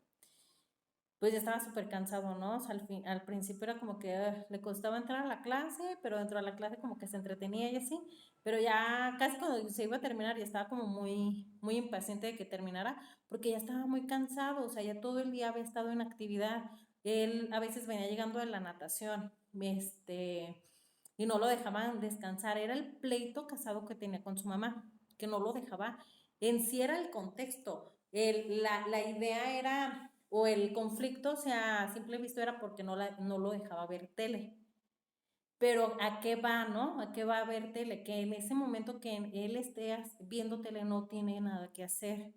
Pues ya estaba súper cansado, ¿no? O sea, al principio era como que le costaba entrar a la clase, pero dentro de la clase como que se entretenía y así, pero ya casi cuando se iba a terminar ya estaba como muy, muy impaciente de que terminara, porque ya estaba muy cansado, o sea, ya todo el día había estado en actividad. Él a veces venía llegando de la natación, y no lo dejaban descansar. Era el pleito casado que tenía con su mamá, que no lo dejaba. En sí era el contexto. La idea era, o el conflicto, o sea, a simple vista era porque no lo dejaba ver tele. Pero ¿a qué va, no? ¿A qué va a ver tele? Que en ese momento que él esté viendo tele no tiene nada que hacer.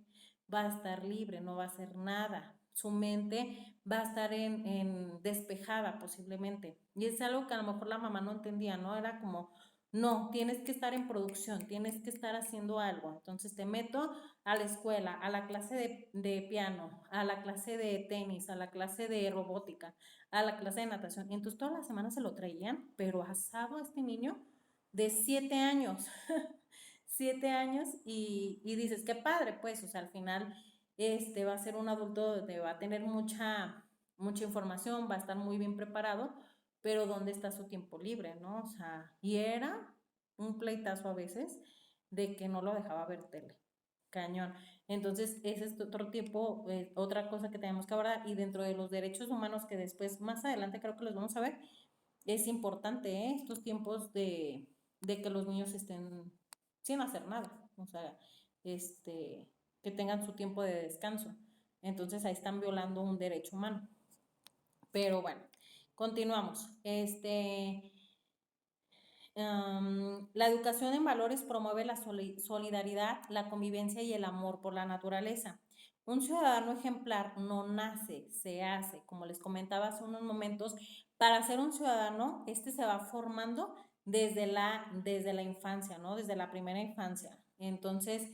Va a estar libre, no va a hacer nada. Su mente va a estar en despejada posiblemente. Y es algo que a lo mejor la mamá no entendía, ¿no? Era como, no, tienes que estar en producción, tienes que estar haciendo algo. Entonces te meto a la escuela, a la clase de piano, a la clase de tenis, a la clase de robótica, a la clase de natación. Y entonces todas las semanas se lo traían, pero asado a este niño de 7 años, 7 años, y dices, qué padre, pues, o sea, al final va a ser un adulto donde va a tener mucha, mucha información, va a estar muy bien preparado, pero ¿dónde está su tiempo libre, no? O sea, y era un pleitazo a veces de que no lo dejaba ver tele. Cañón. Entonces, ese es otro tipo, otra cosa que tenemos que abordar. Y dentro de los derechos humanos que después, más adelante creo que los vamos a ver, es importante, estos tiempos de que los niños estén sin hacer nada. O sea, que tengan su tiempo de descanso. Entonces, ahí están violando un derecho humano. Pero bueno, continuamos. La educación en valores promueve la solidaridad, la convivencia y el amor por la naturaleza. Un ciudadano ejemplar no nace, se hace. Como les comentaba hace unos momentos, para ser un ciudadano, se va formando desde la infancia, ¿no? Desde la primera infancia. Entonces,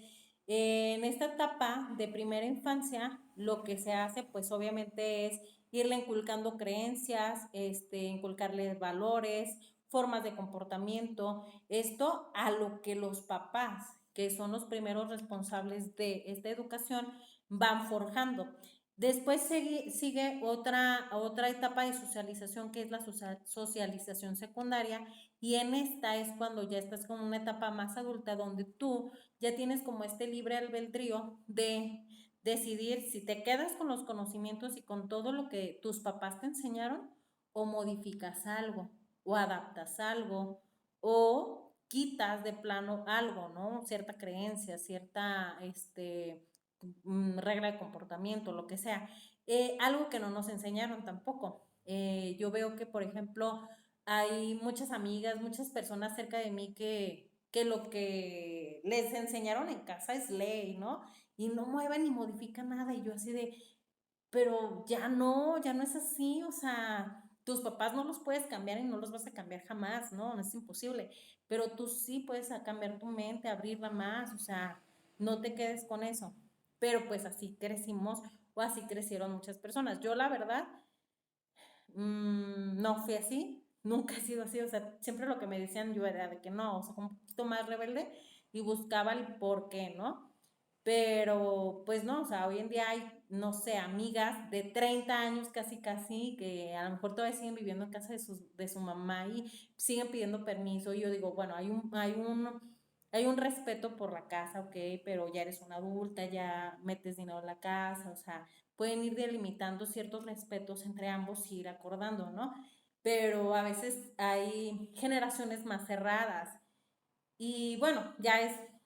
en esta etapa de primera infancia, lo que se hace, pues obviamente es irle inculcando creencias, inculcarle valores, formas de comportamiento, esto a lo que los papás, que son los primeros responsables de esta educación, van forjando. Después sigue otra etapa de socialización, que es la socialización secundaria, y en esta es cuando ya estás con una etapa más adulta, donde tú ya tienes como este libre albedrío de decidir si te quedas con los conocimientos y con todo lo que tus papás te enseñaron, o modificas algo, o adaptas algo, o quitas de plano algo, ¿no? Cierta creencia, cierta regla de comportamiento, lo que sea. Algo que no nos enseñaron tampoco. Yo veo que, por ejemplo, hay muchas amigas, muchas personas cerca de mí que lo que les enseñaron en casa es ley, ¿no? Y no mueven ni modifican nada. Y yo así de, pero ya no es así, o sea, tus papás no los puedes cambiar y no los vas a cambiar jamás, ¿no? No es imposible, pero tú sí puedes cambiar tu mente, abrirla más, o sea, no te quedes con eso. Pero pues así crecimos o así crecieron muchas personas. Yo la verdad, no fui así, nunca he sido así, o sea, siempre lo que me decían yo era de que no, o sea, como un poquito más rebelde y buscaba el por qué, ¿no? Pero pues no, o sea, hoy en día hay, no sé, amigas de 30 años casi casi, que a lo mejor todavía siguen viviendo en casa de su mamá y siguen pidiendo permiso. Y yo digo, bueno, hay un respeto por la casa, ok, pero ya eres una adulta, ya metes dinero en la casa, o sea, pueden ir delimitando ciertos respetos entre ambos y ir acordando, ¿no? Pero a veces hay generaciones más cerradas y bueno, ya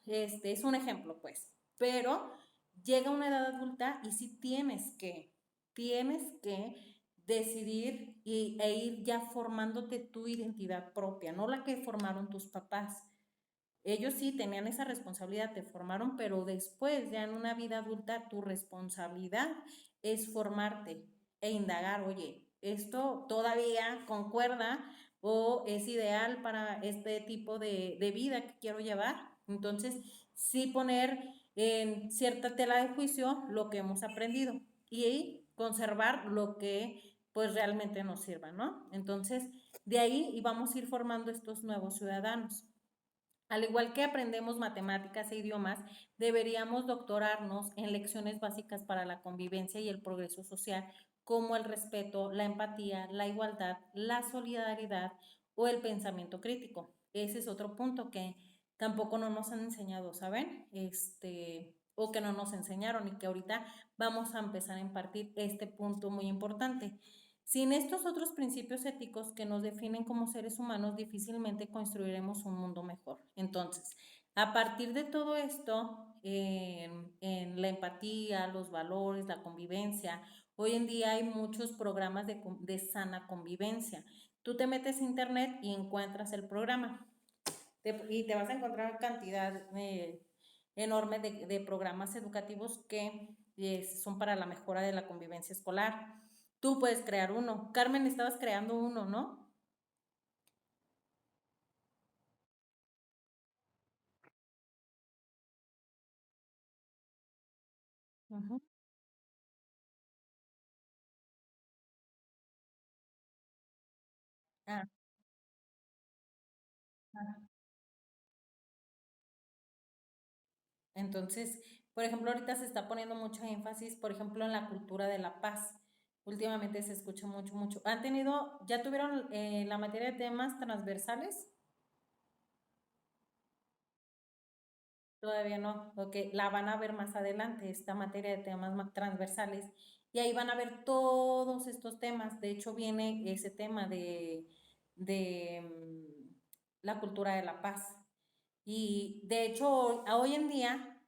es un ejemplo, pues, pero llega una edad adulta y sí tienes que decidir e ir ya formándote tu identidad propia, no la que formaron tus papás. Ellos sí tenían esa responsabilidad, te formaron, pero después, ya en una vida adulta, tu responsabilidad es formarte e indagar, oye, ¿esto todavía concuerda o es ideal para este tipo de vida que quiero llevar? Entonces, sí poner en cierta tela de juicio lo que hemos aprendido y conservar lo que pues realmente nos sirva, ¿no? Entonces, de ahí y vamos a ir formando estos nuevos ciudadanos. Al igual que aprendemos matemáticas e idiomas, deberíamos doctorarnos en lecciones básicas para la convivencia y el progreso social, como el respeto, la empatía, la igualdad, la solidaridad o el pensamiento crítico. Ese es otro punto que tampoco no nos han enseñado, ¿saben? O que no nos enseñaron y que ahorita vamos a empezar a impartir este punto muy importante. Sin estos otros principios éticos que nos definen como seres humanos, difícilmente construiremos un mundo mejor. Entonces, a partir de todo esto, en la empatía, los valores, la convivencia, hoy en día hay muchos programas de sana convivencia. Tú te metes a internet y encuentras el programa y te vas a encontrar cantidad enorme de programas educativos que son para la mejora de la convivencia escolar. Tú puedes crear uno. Carmen, estabas creando uno, ¿no? Ujú. Ah, ah. Entonces, por ejemplo, ahorita se está poniendo mucho énfasis, por ejemplo, en la cultura de la paz. Últimamente se escucha mucho, mucho. Ya tuvieron la materia de temas transversales? Todavía no, porque la van a ver más adelante, esta materia de temas transversales, y ahí van a ver todos estos temas. De hecho, viene ese tema de la cultura de la paz. Y de hecho, hoy en día,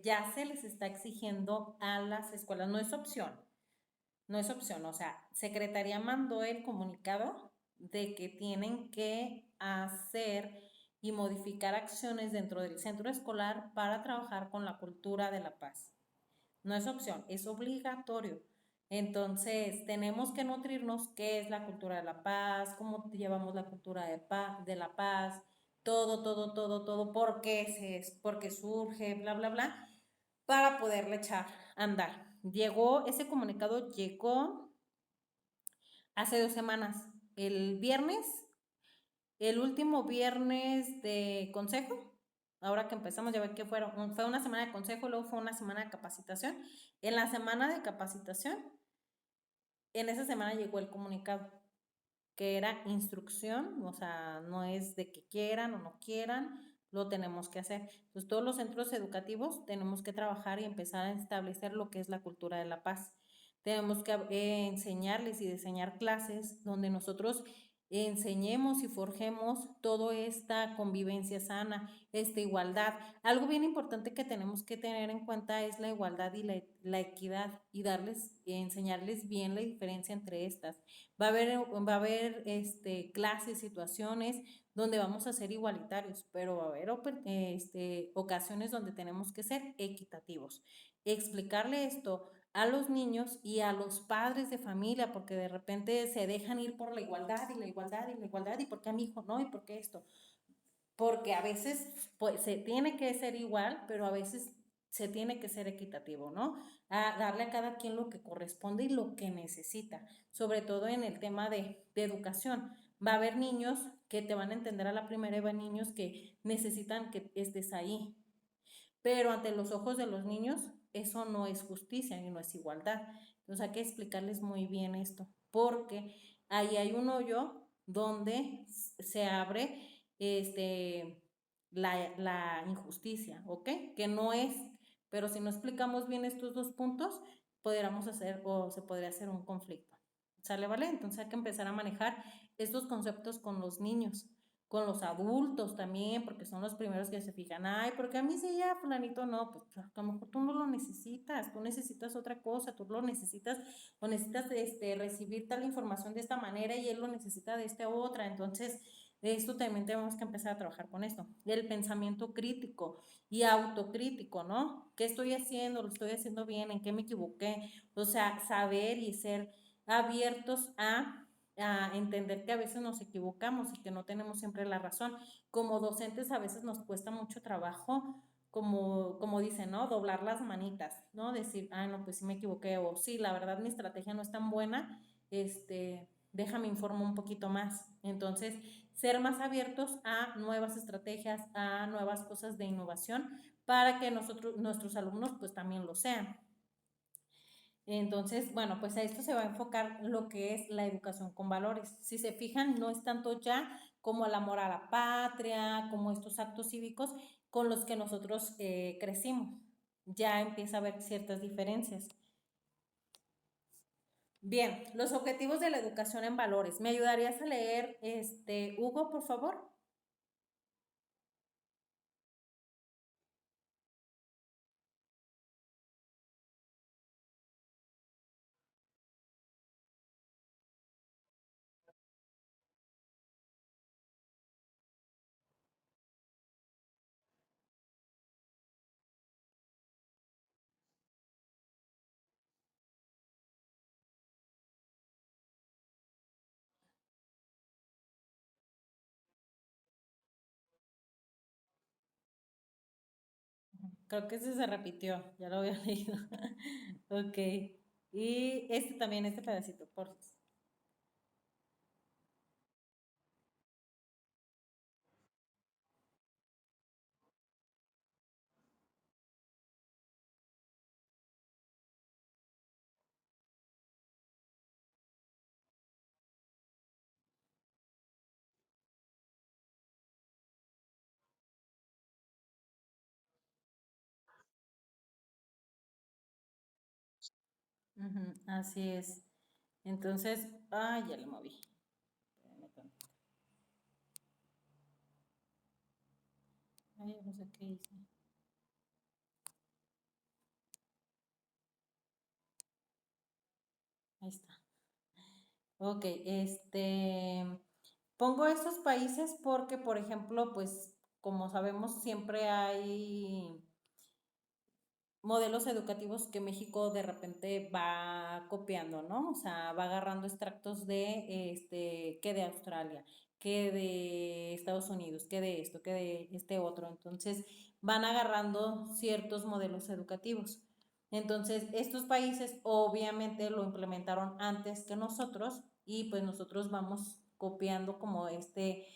ya se les está exigiendo a las escuelas, no es opción, no es opción, o sea, Secretaría mandó el comunicado de que tienen que hacer y modificar acciones dentro del centro escolar para trabajar con la cultura de la paz. No es opción, es obligatorio. Entonces, tenemos que nutrirnos qué es la cultura de la paz, cómo llevamos la cultura de la paz, todo, todo, todo, todo, por qué surge, bla, bla, bla, para poderle echar a andar. Ese comunicado llegó hace 2 semanas, el viernes, el último viernes de consejo, ahora que empezamos, ya ve que fue una semana de consejo, luego fue una semana de capacitación. En la semana de capacitación, en esa semana llegó el comunicado, que era instrucción, o sea, no es de que quieran o no quieran, lo tenemos que hacer. Entonces, todos los centros educativos tenemos que trabajar y empezar a establecer lo que es la cultura de la paz. Tenemos que enseñarles y diseñar clases donde nosotros enseñemos y forjemos toda esta convivencia sana, esta igualdad. Algo bien importante que tenemos que tener en cuenta es la igualdad y la equidad y enseñarles bien la diferencia entre estas. Va a haber clases, situaciones donde vamos a ser igualitarios, pero va a haber ocasiones donde tenemos que ser equitativos. Explicarle esto a los niños y a los padres de familia, porque de repente se dejan ir por la igualdad y la igualdad y la igualdad, y por qué a mi hijo no, y por qué esto. Porque a veces pues, se tiene que ser igual, pero a veces se tiene que ser equitativo, ¿no? A darle a cada quien lo que corresponde y lo que necesita, sobre todo en el tema de educación. Va a haber niños que te van a entender a la primera y va a haber niños que necesitan que estés ahí, pero ante los ojos de los niños eso no es justicia y no es igualdad. Entonces hay que explicarles muy bien esto, porque ahí hay un hoyo donde se abre este la injusticia, ¿ok? Que no es, pero si no explicamos bien estos dos puntos, podríamos hacer o se podría hacer un conflicto. ¿Sale, vale? Entonces hay que empezar a manejar estos conceptos con los niños, con los adultos también, porque son los primeros que se fijan, ay, porque a mí sí ya, fulanito no, pues a lo mejor tú no lo necesitas, tú necesitas otra cosa, tú lo necesitas o necesitas recibir tal información de esta manera y él lo necesita de esta otra, entonces esto también tenemos que empezar a trabajar con esto. El pensamiento crítico y autocrítico, ¿no? ¿Qué estoy haciendo? ¿Lo estoy haciendo bien? ¿En qué me equivoqué? O sea, saber y ser abiertos a entender que a veces nos equivocamos y que no tenemos siempre la razón. Como docentes a veces nos cuesta mucho trabajo, como dicen, ¿no? Doblar las manitas, ¿no? Decir, ay, no, pues sí me equivoqué, o sí, la verdad mi estrategia no es tan buena, déjame informo un poquito más. Entonces, ser más abiertos a nuevas estrategias, a nuevas cosas de innovación, para que nuestros alumnos, pues también lo sean. Entonces, bueno, pues a esto se va a enfocar lo que es la educación con valores. Si se fijan, no es tanto ya como el amor a la patria, como estos actos cívicos con los que nosotros crecimos. Ya empieza a haber ciertas diferencias. Bien, los objetivos de la educación en valores. ¿Me ayudarías a leer, Hugo, por favor? Creo que ese se repitió, ya lo había leído. Ok. Y este también, este pedacito, por favor. Ujú, así es. Entonces, ya le moví. Espérame tantito. Ay, no sé qué hice. Ahí está. Ok, pongo estos países porque, por ejemplo, pues, como sabemos, siempre hay modelos educativos que México de repente va copiando, ¿no? O sea, va agarrando extractos de, que de Australia, que de Estados Unidos, que de esto, que de este otro. Entonces, van agarrando ciertos modelos educativos. Entonces, estos países obviamente lo implementaron antes que nosotros y pues nosotros vamos copiando como este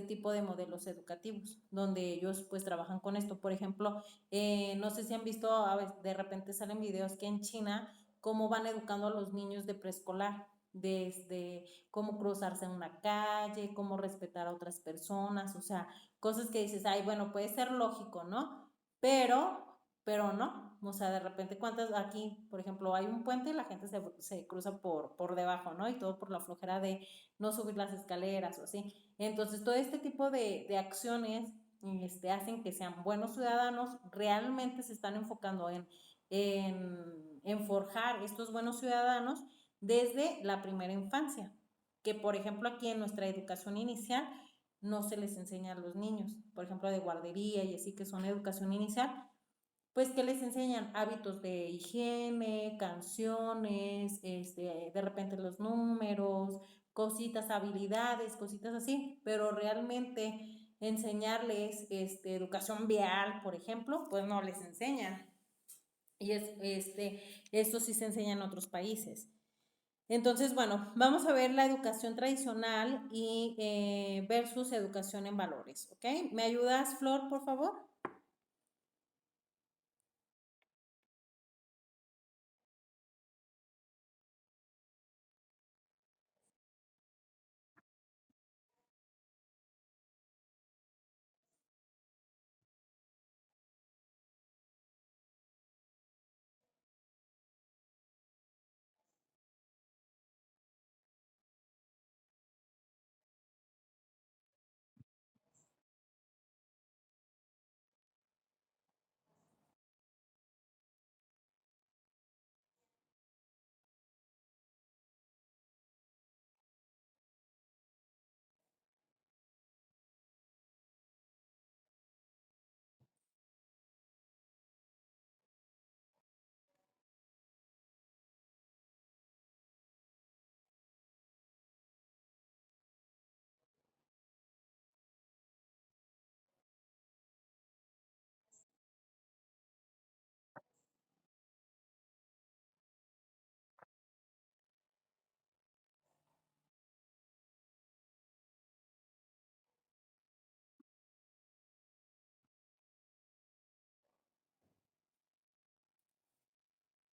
tipo de modelos educativos, donde ellos pues trabajan con esto. Por ejemplo, no sé si han visto, a veces, de repente salen videos que en China, cómo van educando a los niños de preescolar, desde cómo cruzarse en una calle, cómo respetar a otras personas, o sea, cosas que dices, ay, bueno, puede ser lógico, ¿no? Pero no, o sea, de repente cuántas, aquí, por ejemplo, hay un puente y la gente se cruza por debajo, ¿no? Y todo por la flojera de no subir las escaleras o así. Entonces, todo este tipo de acciones hacen que sean buenos ciudadanos, realmente se están enfocando en forjar estos buenos ciudadanos desde la primera infancia, que por ejemplo aquí en nuestra educación inicial no se les enseña a los niños, por ejemplo de guardería y así que son educación inicial, pues que les enseñan hábitos de higiene, canciones, de repente los números, cositas, habilidades, cositas así, pero realmente enseñarles educación vial, por ejemplo, pues no les enseñan. Y esto sí se enseña en otros países. Entonces, bueno, vamos a ver la educación tradicional y versus educación en valores, ¿ok? ¿Me ayudas, Flor, por favor?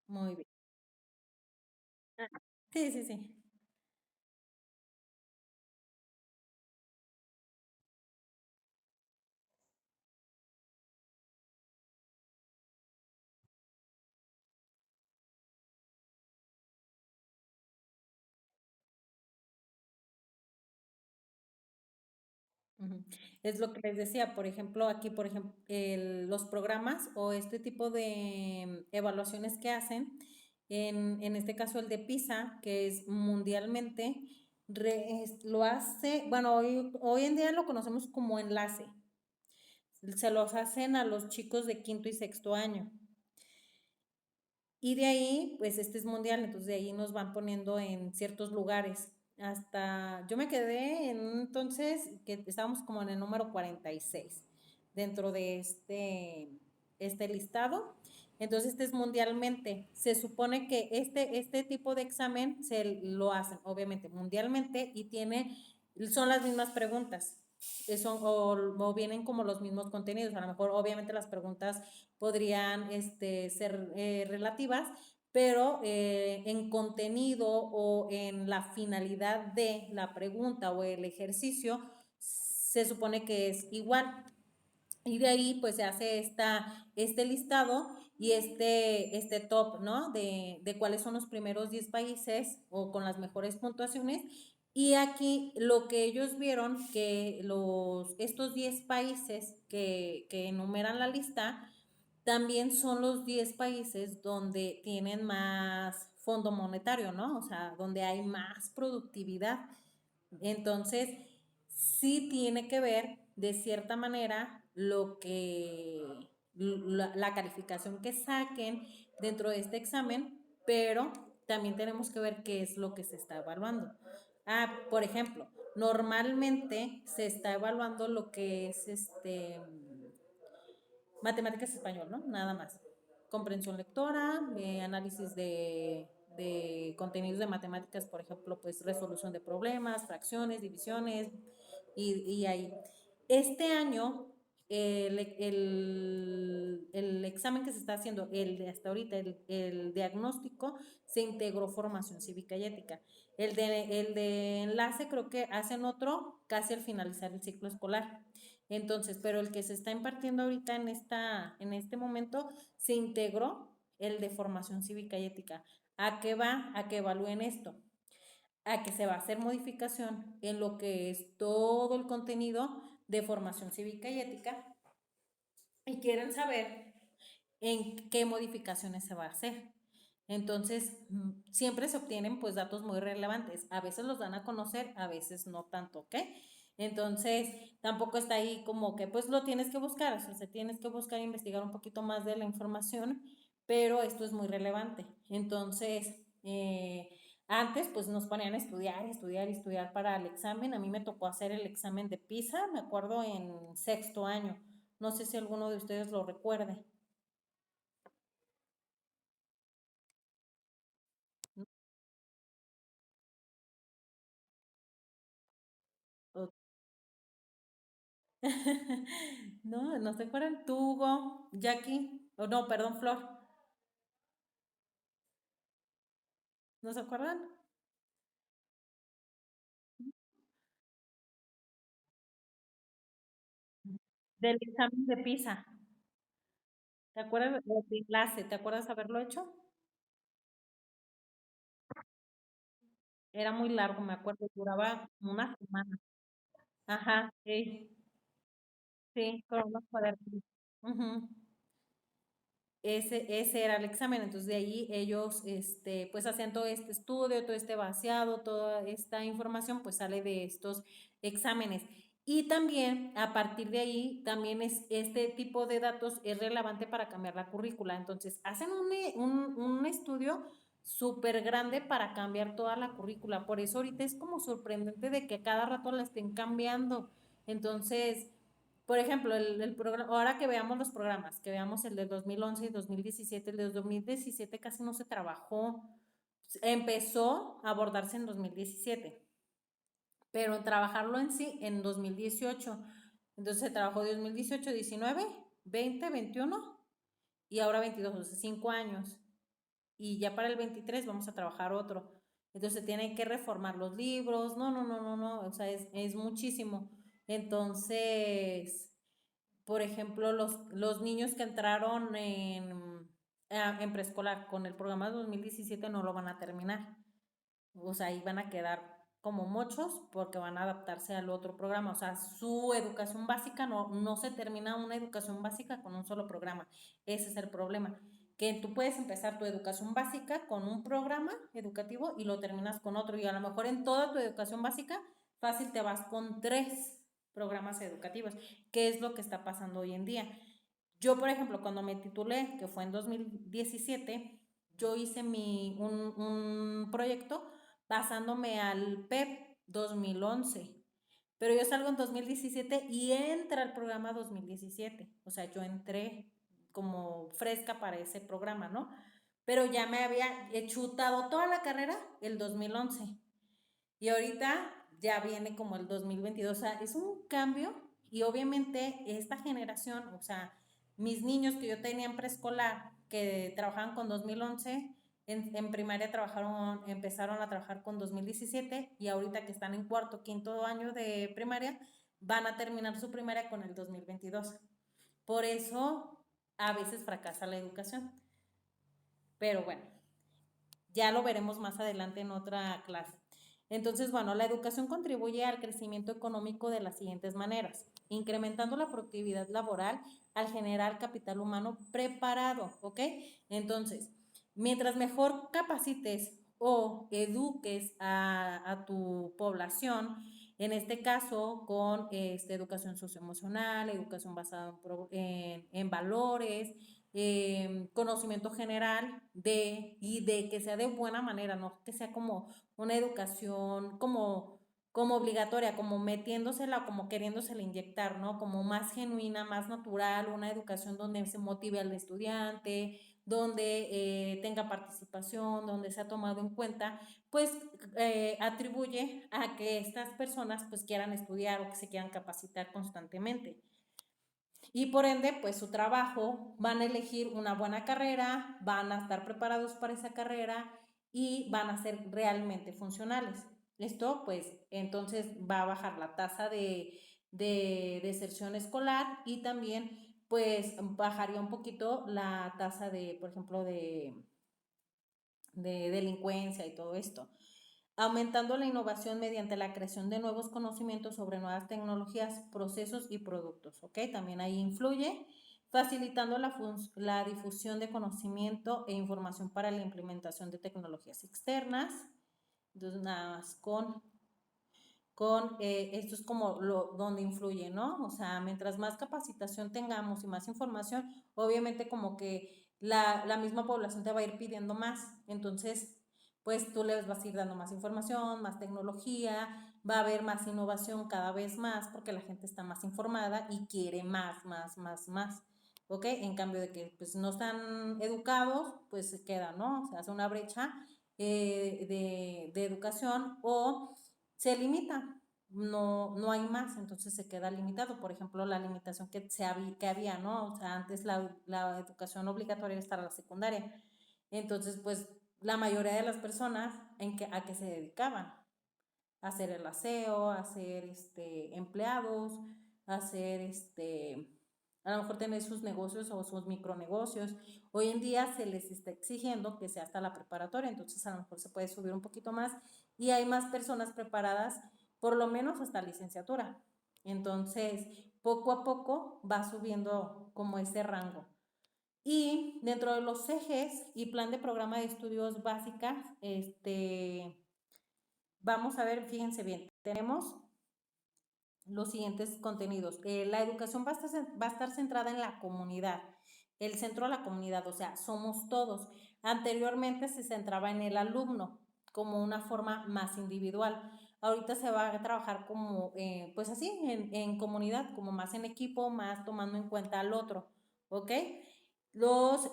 Muy bien. Ah, sí, sí, sí. Ujú. Es lo que les decía, por ejemplo, aquí, por ejemplo, los programas o este tipo de evaluaciones que hacen, en este caso el de PISA, que es mundialmente, lo hace, bueno, hoy en día lo conocemos como enlace, se los hacen a los chicos de quinto y sexto año. Y de ahí, pues este es mundial, entonces de ahí nos van poniendo en ciertos lugares. Hasta, yo me quedé en un entonces que estábamos como en el número 46 dentro de este listado. Entonces este es mundialmente. Se supone que este tipo de examen se lo hacen, obviamente, mundialmente y son las mismas preguntas. O vienen como los mismos contenidos. A lo mejor, obviamente, las preguntas podrían ser relativas, pero en contenido o en la finalidad de la pregunta o el ejercicio se supone que es igual. Y de ahí pues se hace este listado y este top, ¿no? De cuáles son los primeros 10 países o con las mejores puntuaciones. Y aquí lo que ellos vieron, que estos 10 países que enumeran la lista, también son los 10 países donde tienen más fondo monetario, ¿no? O sea, donde hay más productividad. Entonces, sí tiene que ver de cierta manera la calificación que saquen dentro de este examen, pero también tenemos que ver qué es lo que se está evaluando. Por ejemplo, normalmente se está evaluando lo que es matemáticas español, ¿no? Nada más. Comprensión lectora, análisis de contenidos de matemáticas, por ejemplo, pues resolución de problemas, fracciones, divisiones, y ahí. Este año, el examen que se está haciendo, el de hasta ahorita, el diagnóstico, se integró formación cívica y ética. El de enlace creo que hacen otro casi al finalizar el ciclo escolar. Entonces, pero el que se está impartiendo ahorita en este momento se integró el de formación cívica y ética. ¿A qué va? A que evalúen esto, a que se va a hacer modificación en lo que es todo el contenido de formación cívica y ética y quieren saber en qué modificaciones se va a hacer. Entonces, siempre se obtienen pues datos muy relevantes. A veces los dan a conocer, a veces no tanto, ¿ok? Entonces, tampoco está ahí como que pues lo tienes que buscar, o sea, se tienes que buscar e investigar un poquito más de la información, pero esto es muy relevante. Entonces, antes pues nos ponían a estudiar, estudiar, estudiar para el examen. A mí me tocó hacer el examen de PISA, me acuerdo en sexto año. No sé si alguno de ustedes lo recuerde. No, no se acuerdan. Tú, Hugo, Jackie, o no, perdón, Flor, ¿no se acuerdan? Del examen de PISA. ¿Te acuerdas de clase? ¿Te acuerdas haberlo hecho? Era muy largo, me acuerdo, duraba como una semana. Ajá, sí, sí, con unos cuadernos. Ujú. Ese era el examen, entonces de ahí ellos pues hacían todo este estudio, todo este vaciado, toda esta información pues sale de estos exámenes. Y también a partir de ahí, también este tipo de datos es relevante para cambiar la currícula. Entonces hacen un estudio súper grande para cambiar toda la currícula. Por eso ahorita es como sorprendente de que cada rato la estén cambiando. Entonces, por ejemplo, el programa, ahora que veamos los programas, que veamos el de 2011 y 2017, el de 2017 casi no se trabajó, empezó a abordarse en 2017, pero en trabajarlo en sí en 2018. Entonces se trabajó 2018, 19, 20, 21 y ahora 22, o sea, 5 años. y ya para el 23 vamos a trabajar otro. Entonces tienen que reformar los libros, no, o sea, es muchísimo. Entonces, por ejemplo, los niños que entraron en preescolar con el programa 2017 no lo van a terminar. O sea, ahí van a quedar como mochos porque van a adaptarse al otro programa. O sea, su educación básica no se termina una educación básica con un solo programa. Ese es el problema. Que tú puedes empezar tu educación básica con un programa educativo y lo terminas con otro. Y a lo mejor en toda tu educación básica, fácil te vas con 3 programas educativos, que es lo que está pasando hoy en día. Yo, por ejemplo, cuando me titulé, que fue en 2017, yo hice un proyecto basándome al PEP 2011. Pero yo salgo en 2017 y entra el programa 2017. O sea, yo entré como fresca para ese programa, ¿no? Pero ya me había chutado toda la carrera el 2011. Y ahorita ya viene como el 2022. O sea, es un cambio y obviamente esta generación, o sea, mis niños que yo tenía en preescolar, que trabajaban con 2011, en primaria empezaron a trabajar con 2017 y ahorita que están en cuarto, quinto año de primaria, van a terminar su primaria con el 2022. Por eso a veces fracasa la educación. Pero bueno, ya lo veremos más adelante en otra clase. Entonces, bueno, la educación contribuye al crecimiento económico de las siguientes maneras: incrementando la productividad laboral al generar capital humano preparado, ¿ok? Entonces, mientras mejor capacites o eduques a tu población, en este caso con educación socioemocional, educación basada en valores, conocimiento general y de que sea de buena manera, no que sea como una educación como obligatoria, como metiéndosela, como queriéndosela inyectar, ¿no? Como más genuina, más natural, una educación donde se motive al estudiante, donde tenga participación, donde sea tomado en cuenta, pues atribuye a que estas personas pues quieran estudiar o que se quieran capacitar constantemente. Y por ende, pues su trabajo, van a elegir una buena carrera, van a estar preparados para esa carrera y van a ser realmente funcionales. Esto, pues, entonces va a bajar la tasa de deserción escolar y también, pues, bajaría un poquito la tasa de, por ejemplo, de delincuencia y todo esto, aumentando la innovación mediante la creación de nuevos conocimientos sobre nuevas tecnologías, procesos y productos, ¿ok? También ahí influye, facilitando la difusión de conocimiento e información para la implementación de tecnologías externas. Entonces, nada más esto es como donde influye, ¿no? O sea, mientras más capacitación tengamos y más información, obviamente como que la misma población te va a ir pidiendo más. Entonces, pues tú les vas a ir dando más información, más tecnología, va a haber más innovación cada vez más porque la gente está más informada y quiere más. ¿Ok? En cambio de que pues no están educados, pues se queda, ¿no? Se hace una brecha de educación o se limita, no hay más, entonces se queda limitado. Por ejemplo, la limitación que había, ¿no? O sea, antes la educación obligatoria era la secundaria. Entonces, pues la mayoría de las personas a qué se dedicaban, a hacer el aseo, a ser empleados, a hacer a lo mejor tener sus negocios o sus micronegocios. Hoy en día se les está exigiendo que sea hasta la preparatoria, entonces a lo mejor se puede subir un poquito más y hay más personas preparadas, por lo menos hasta licenciatura. Entonces, poco a poco va subiendo como ese rango. Y dentro de los ejes y plan de programa de estudios básicas, vamos a ver, fíjense bien, tenemos los siguientes contenidos. La educación va a estar centrada en la comunidad, el centro de la comunidad, o sea, somos todos. Anteriormente se centraba en el alumno como una forma más individual. Ahorita se va a trabajar como, pues así, en comunidad, como más en equipo, más tomando en cuenta al otro, ¿ok? Los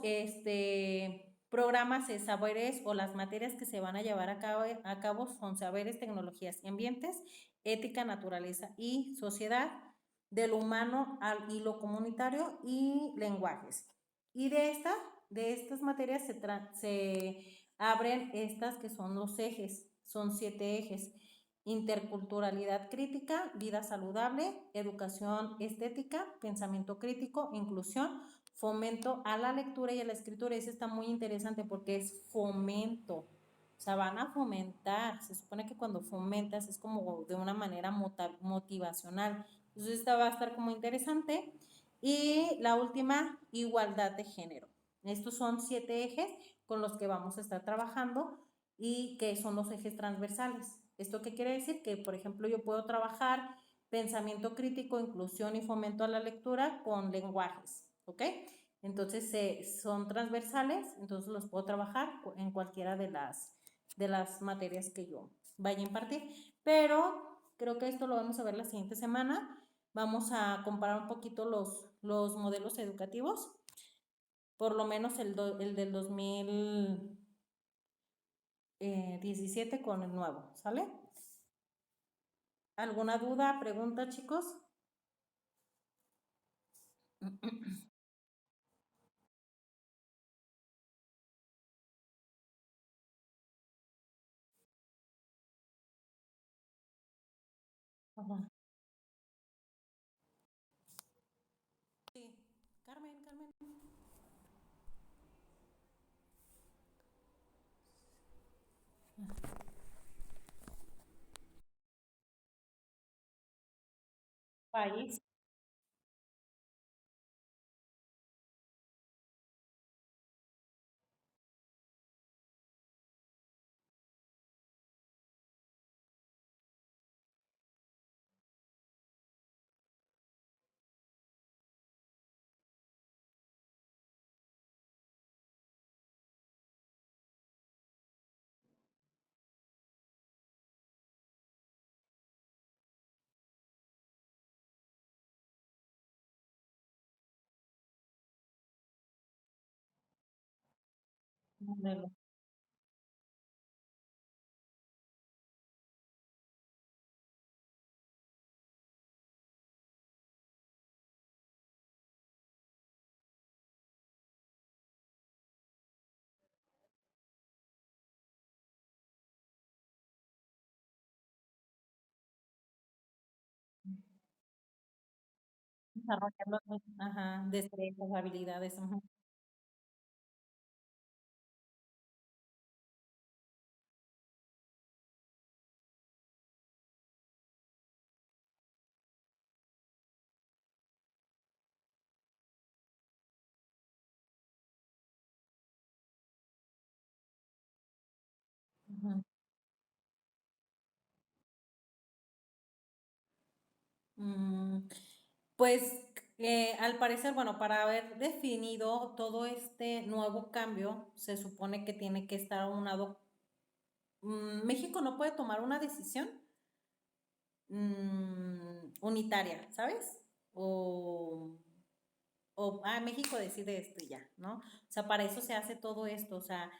programas de saberes o las materias que se van a llevar a cabo son saberes, tecnologías y ambientes, ética, naturaleza y sociedad, de lo humano y lo comunitario y lenguajes. Y de esta de estas materias se abren estas que son los ejes, son 7 ejes: interculturalidad crítica, vida saludable, educación estética, pensamiento crítico, inclusión, fomento a la lectura y a la escritura. Eso está muy interesante porque es fomento. O sea, van a fomentar. Se supone que cuando fomentas es como de una manera motivacional. Entonces esta va a estar como interesante. Y la última, igualdad de género. Estos son 7 ejes con los que vamos a estar trabajando y que son los ejes transversales. ¿Esto qué quiere decir? Que, por ejemplo, yo puedo trabajar pensamiento crítico, inclusión y fomento a la lectura con lenguajes, ¿ok? Entonces son transversales, entonces los puedo trabajar en cualquiera de las materias que yo vaya a impartir. Pero creo que esto lo vamos a ver la siguiente semana. Vamos a comparar un poquito los modelos educativos, por lo menos el del 2017 con el nuevo, ¿sale? ¿Alguna duda, pregunta, chicos? Ajá. Sí, Carmen, Carmen. País. Modelo. Desarrollar ajá, destrezas, habilidades. Ajá. Ujú. Mm, pues al parecer, bueno, para haber definido todo este nuevo cambio, se supone que tiene que estar aunado. México no puede tomar una decisión unitaria, ¿sabes? México decide esto y ya, ¿no? O sea, para eso se hace todo esto. O sea,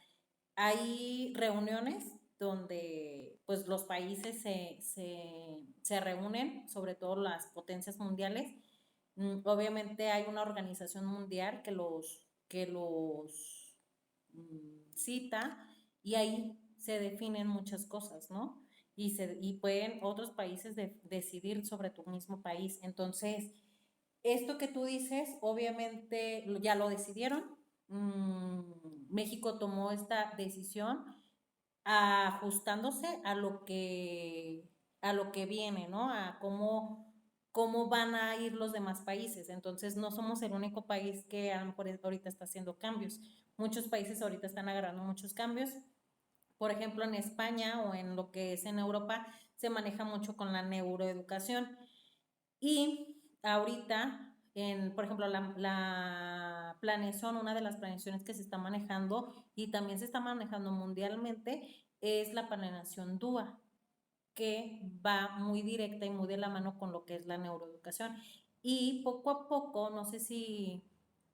hay reuniones donde pues los países se reúnen, sobre todo las potencias mundiales. Obviamente hay una organización mundial que los cita, y ahí se definen muchas cosas, ¿no? Y pueden otros países decidir sobre tu mismo país. Entonces, esto que tú dices, obviamente ya lo decidieron. México tomó esta decisión ajustándose a lo que viene, ¿no? A cómo van a ir los demás países. Entonces, no somos el único país que a lo mejor ahorita está haciendo cambios. Muchos países ahorita están agarrando muchos cambios. Por ejemplo, en España o en lo que es en Europa, se maneja mucho con la neuroeducación. Y ahorita, por ejemplo, la planeación, una de las planeaciones que se está manejando y también se está manejando mundialmente, es la planeación DUA, que va muy directa y muy de la mano con lo que es la neuroeducación. Y poco a poco, no sé si,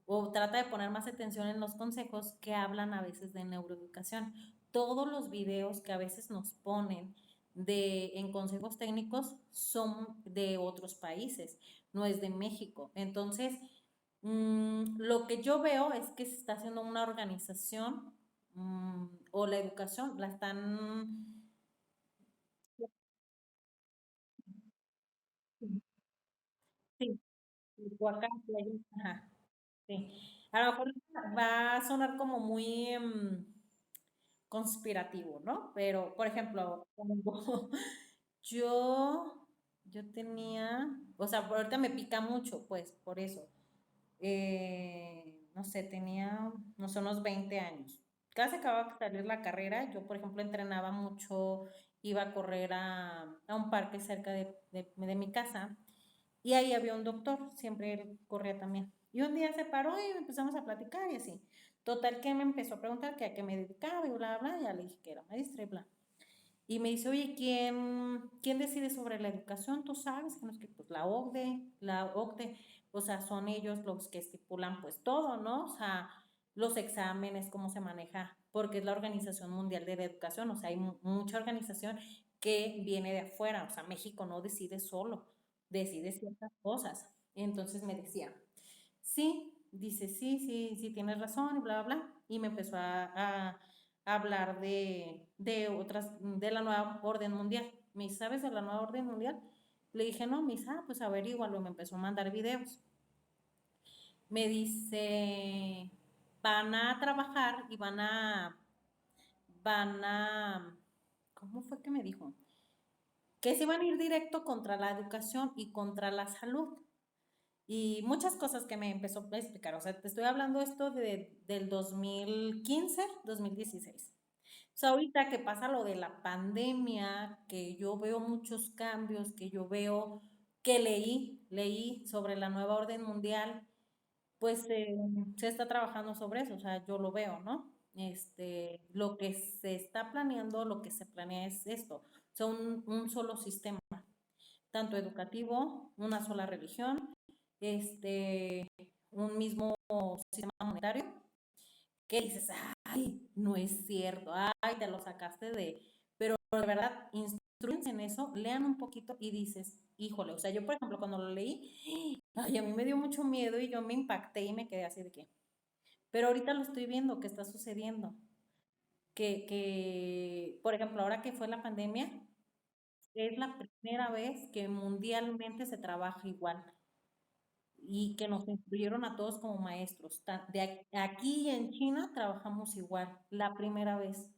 o trata de poner más atención en los consejos que hablan a veces de neuroeducación. Todos los videos que a veces nos ponen en consejos técnicos son de otros países, no es de México. Entonces, Lo que yo veo es que se está haciendo una organización, o la educación la están... Sí, Oaxaca, ajá, sí. A lo mejor va a sonar como muy conspirativo, ¿no? Pero, por ejemplo, cuando yo, yo tenía, o sea, ahorita me pica mucho, pues, por eso. No sé, tenía, no sé, unos 20 años. Casi acababa de salir la carrera. Yo, por ejemplo, entrenaba mucho, iba a correr a un parque cerca de mi casa y ahí había un doctor, siempre él corría también. Y un día se paró y empezamos a platicar y así. Total que me empezó a preguntar que a qué me dedicaba y bla, bla, y ya le dije que era maestra y bla. Y me dice, oye, ¿quién decide sobre la educación? Tú sabes que no es que pues la OCDE, o sea, son ellos los que estipulan pues todo, ¿no? O sea, los exámenes, cómo se maneja, porque es la Organización Mundial de la Educación, o sea, hay mucha organización que viene de afuera, o sea, México no decide solo, decide ciertas cosas. Entonces me decía, sí, dice, sí, sí, sí, tienes razón, y bla, bla, bla. Y me empezó a hablar de otras, de la nueva orden mundial. Me dice, ¿sabes de la nueva orden mundial? Le dije, no, me dice, pues averígualo. Me empezó a mandar videos. Me dice, van a trabajar y ¿cómo fue que me dijo? Que se iban a ir directo contra la educación y contra la salud y muchas cosas que me empezó a explicar. O sea, te estoy hablando esto del 2015, 2016. O sea, ahorita que pasa lo de la pandemia, que yo veo muchos cambios, que yo veo, que leí sobre la nueva orden mundial, pues se está trabajando sobre eso, o sea, yo lo veo, ¿no? Lo que se está planeando, lo que se planea es esto, o sea, un solo sistema, tanto educativo, una sola religión, un mismo sistema monetario, que dices, ay, no es cierto, ay, te lo sacaste pero de verdad, instruyense en eso, lean un poquito y dices, híjole, o sea, yo por ejemplo cuando lo leí, ay, a mí me dio mucho miedo y yo me impacté y me quedé así de que, pero ahorita lo estoy viendo que está sucediendo, por ejemplo, ahora que fue la pandemia, es la primera vez que mundialmente se trabaja igual y que nos incluyeron a todos como maestros. Aquí en China trabajamos igual, la primera vez,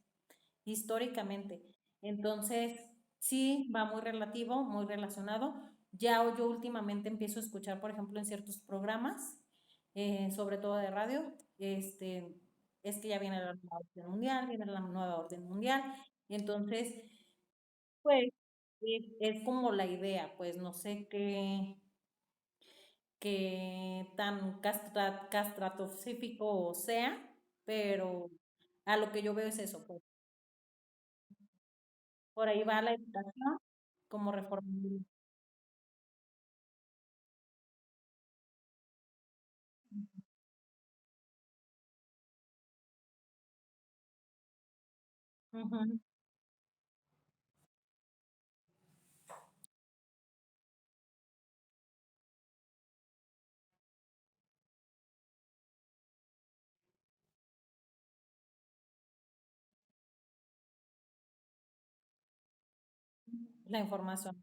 históricamente. Entonces, sí, va muy relativo, muy relacionado. Ya yo últimamente empiezo a escuchar, por ejemplo, en ciertos programas, sobre todo de radio, es que ya viene la nueva orden mundial, viene la nueva orden mundial. Entonces, pues, es como la idea, pues no sé qué tan castratofísico sea, pero a lo que yo veo es eso, pues, por ahí va la educación como reforma. Ujú, la información.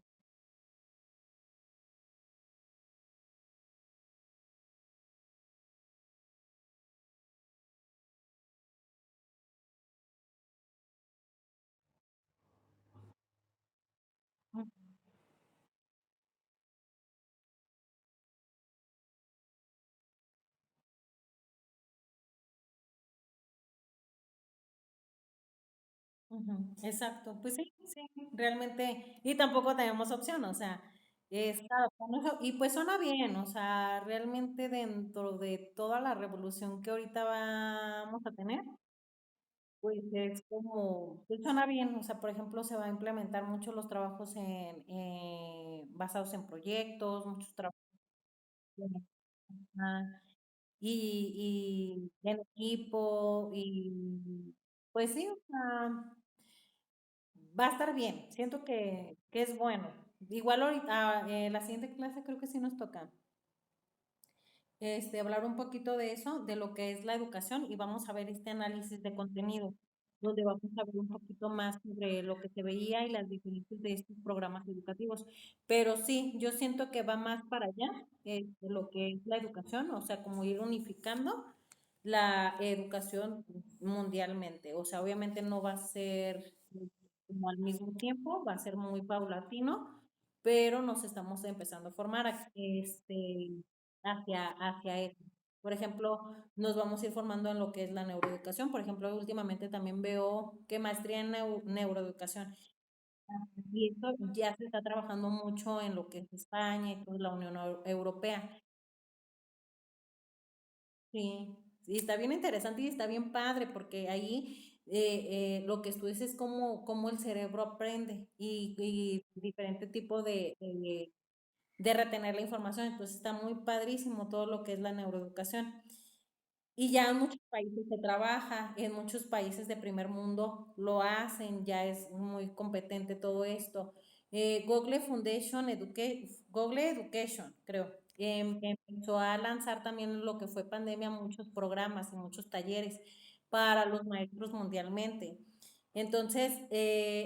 Ujú, ujú, exacto, pues sí, sí, realmente, y tampoco tenemos opción, o sea, es adaptarnos y pues suena bien, o sea, realmente dentro de toda la revolución que ahorita vamos a tener, pues es como, pues suena bien, o sea, por ejemplo, se va a implementar mucho los trabajos basados en proyectos, muchos trabajos y en equipo, y pues sí, o sea, va a estar bien, siento que es bueno. Igual ahorita, la siguiente clase creo que sí nos toca. hablar un poquito de eso, de lo que es la educación y vamos a ver este análisis de contenido, donde vamos a ver un poquito más sobre lo que se veía y las diferencias de estos programas educativos. Pero sí, yo siento que va más para allá, de lo que es la educación, o sea, como ir unificando la educación mundialmente. O sea, obviamente no va a ser como al mismo tiempo, va a ser muy paulatino, pero nos estamos empezando a formar hacia eso. Por ejemplo, nos vamos a ir formando en lo que es la neuroeducación. Por ejemplo, últimamente también veo que maestría en neuroeducación. Y esto ya se está trabajando mucho en lo que es España y toda la Unión Europea. Sí, sí, está bien interesante y está bien padre porque ahí lo que estudias es cómo el cerebro aprende y diferente tipo de retener la información. Entonces está muy padrísimo todo lo que es la neuroeducación. Y ya en muchos países se trabaja, en muchos países de primer mundo lo hacen, ya es muy competente todo esto. Google Foundation Google Education, creo, empezó a lanzar también lo que fue pandemia, muchos programas y muchos talleres para los maestros mundialmente. Entonces,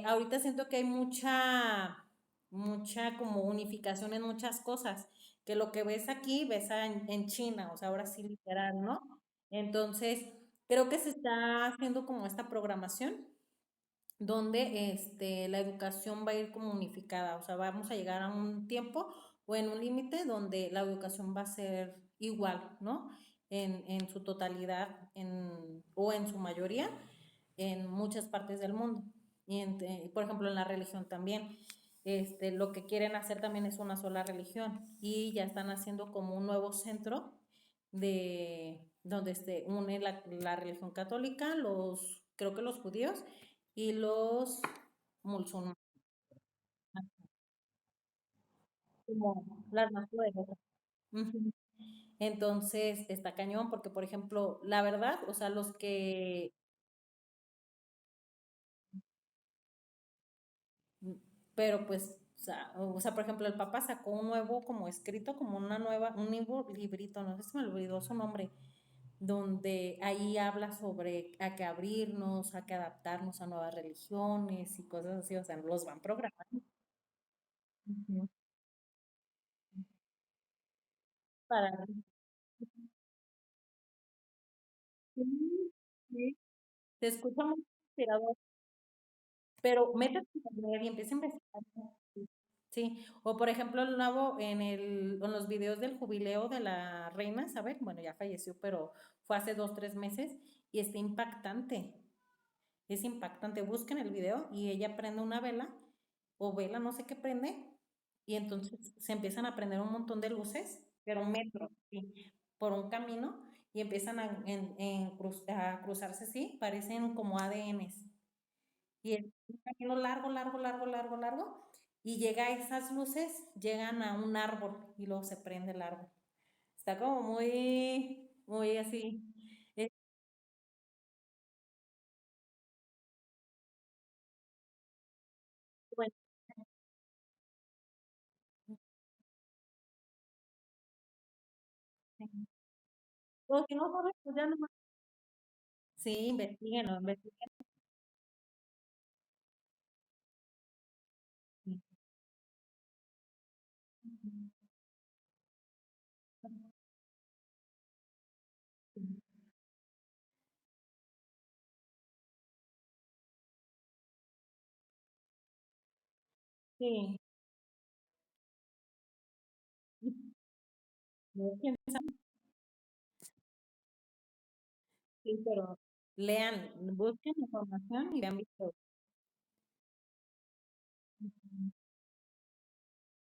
ahorita siento que hay mucha como unificación en muchas cosas, que lo que ves aquí, ves en China, o sea, ahora sí literal, ¿no? Entonces, creo que se está haciendo como esta programación donde la educación va a ir como unificada, o sea, vamos a llegar a un tiempo o en un límite donde la educación va a ser igual, ¿no? En su totalidad o en su mayoría en muchas partes del mundo. Por ejemplo, en la religión también. Lo que quieren hacer también es una sola religión y ya están haciendo como un nuevo centro de donde une la religión católica, creo que los judíos y los musulmanes, como las más poderosas. Ujú. Entonces, está cañón porque, por ejemplo, la verdad, o sea, pero pues, o sea, por ejemplo, el Papa sacó un nuevo como escrito, como un nuevo librito, no sé si me olvidó su nombre, donde ahí habla sobre a qué abrirnos, a qué adaptarnos a nuevas religiones y cosas así, o sea, los van programando. Ujú. Para sí, sí, se escucha muy inspirador, pero métete a leer y empieza a investigar. Sí, o por ejemplo, el nuevo en los videos del jubileo de la reina Isabel, bueno, ya falleció, pero fue hace 2, 3 meses y está impactante. Es impactante. Busquen el video y ella prende una vela o vela, no sé qué prende, y entonces se empiezan a prender un montón de luces, pero un metro, sí, por un camino y empiezan a cruzarse así, parecen como ADNs. Y es un camino largo, largo, largo, largo, largo, y llega a esas luces, llegan a un árbol y luego se prende el árbol. Está como muy, muy así. Es- bueno, o si no sabes, pues ya no. Sí, investíguenlo, investiguen. Sí, no, quién sabe, sí, pero lean, busquen información y vean videos.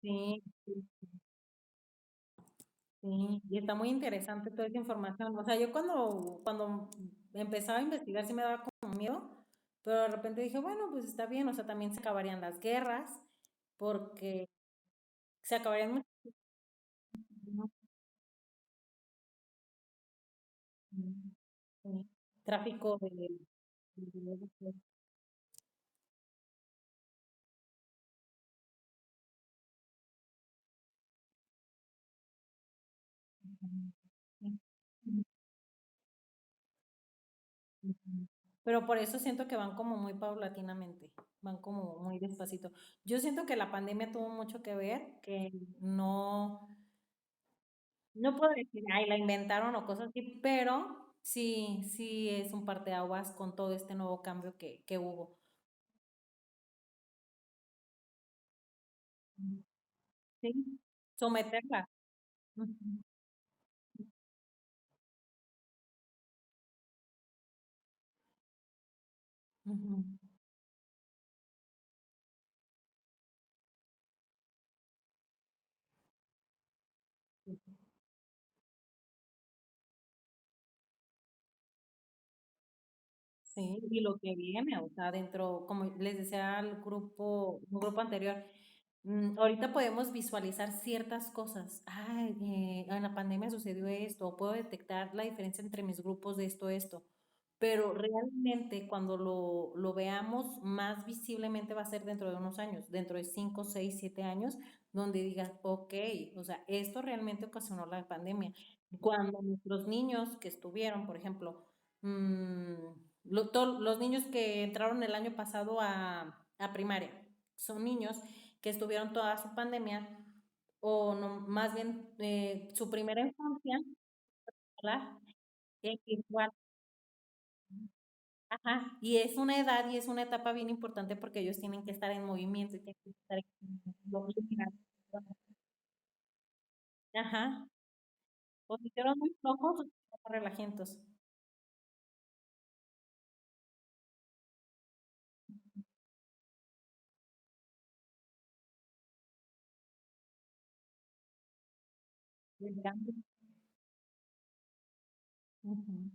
Sí, sí, sí, y está muy interesante toda esa información. O sea, yo cuando empezaba a investigar sí me daba como miedo, pero de repente dije, bueno, pues está bien, o sea, también se acabarían las guerras, porque se acabarían mucho, ¿no? Sí, tráfico de- Sí. Ujú. Pero por eso siento que van como muy paulatinamente, van como muy despacito. Yo siento que la pandemia tuvo mucho que ver, que no puedo decir, ay, la inventaron o cosas así, pero sí, sí es un parteaguas con todo este nuevo cambio que hubo. Ujú. Sí, someterla. Ujú, ujú. Sí, y lo que viene, o sea, dentro, como les decía al grupo, un grupo anterior, ahorita podemos visualizar ciertas cosas. Ay, en la pandemia sucedió esto, o puedo detectar la diferencia entre mis grupos de esto. Pero realmente cuando lo veamos más visiblemente va a ser dentro de unos años, dentro de 5, 6, 7 años, donde digas, ok, o sea, esto realmente ocasionó la pandemia. Cuando nuestros niños que estuvieron, por ejemplo, mm, los niños que entraron el año pasado a primaria, son niños que estuvieron toda su pandemia, o no, más bien su primera infancia, ¿verdad? Igual. Ajá, y es una edad y es una etapa bien importante porque ellos tienen que estar en movimiento y tienen que estar ajá, o si fueron muy flojos o si fueron relajentos. El cambio. Ujú.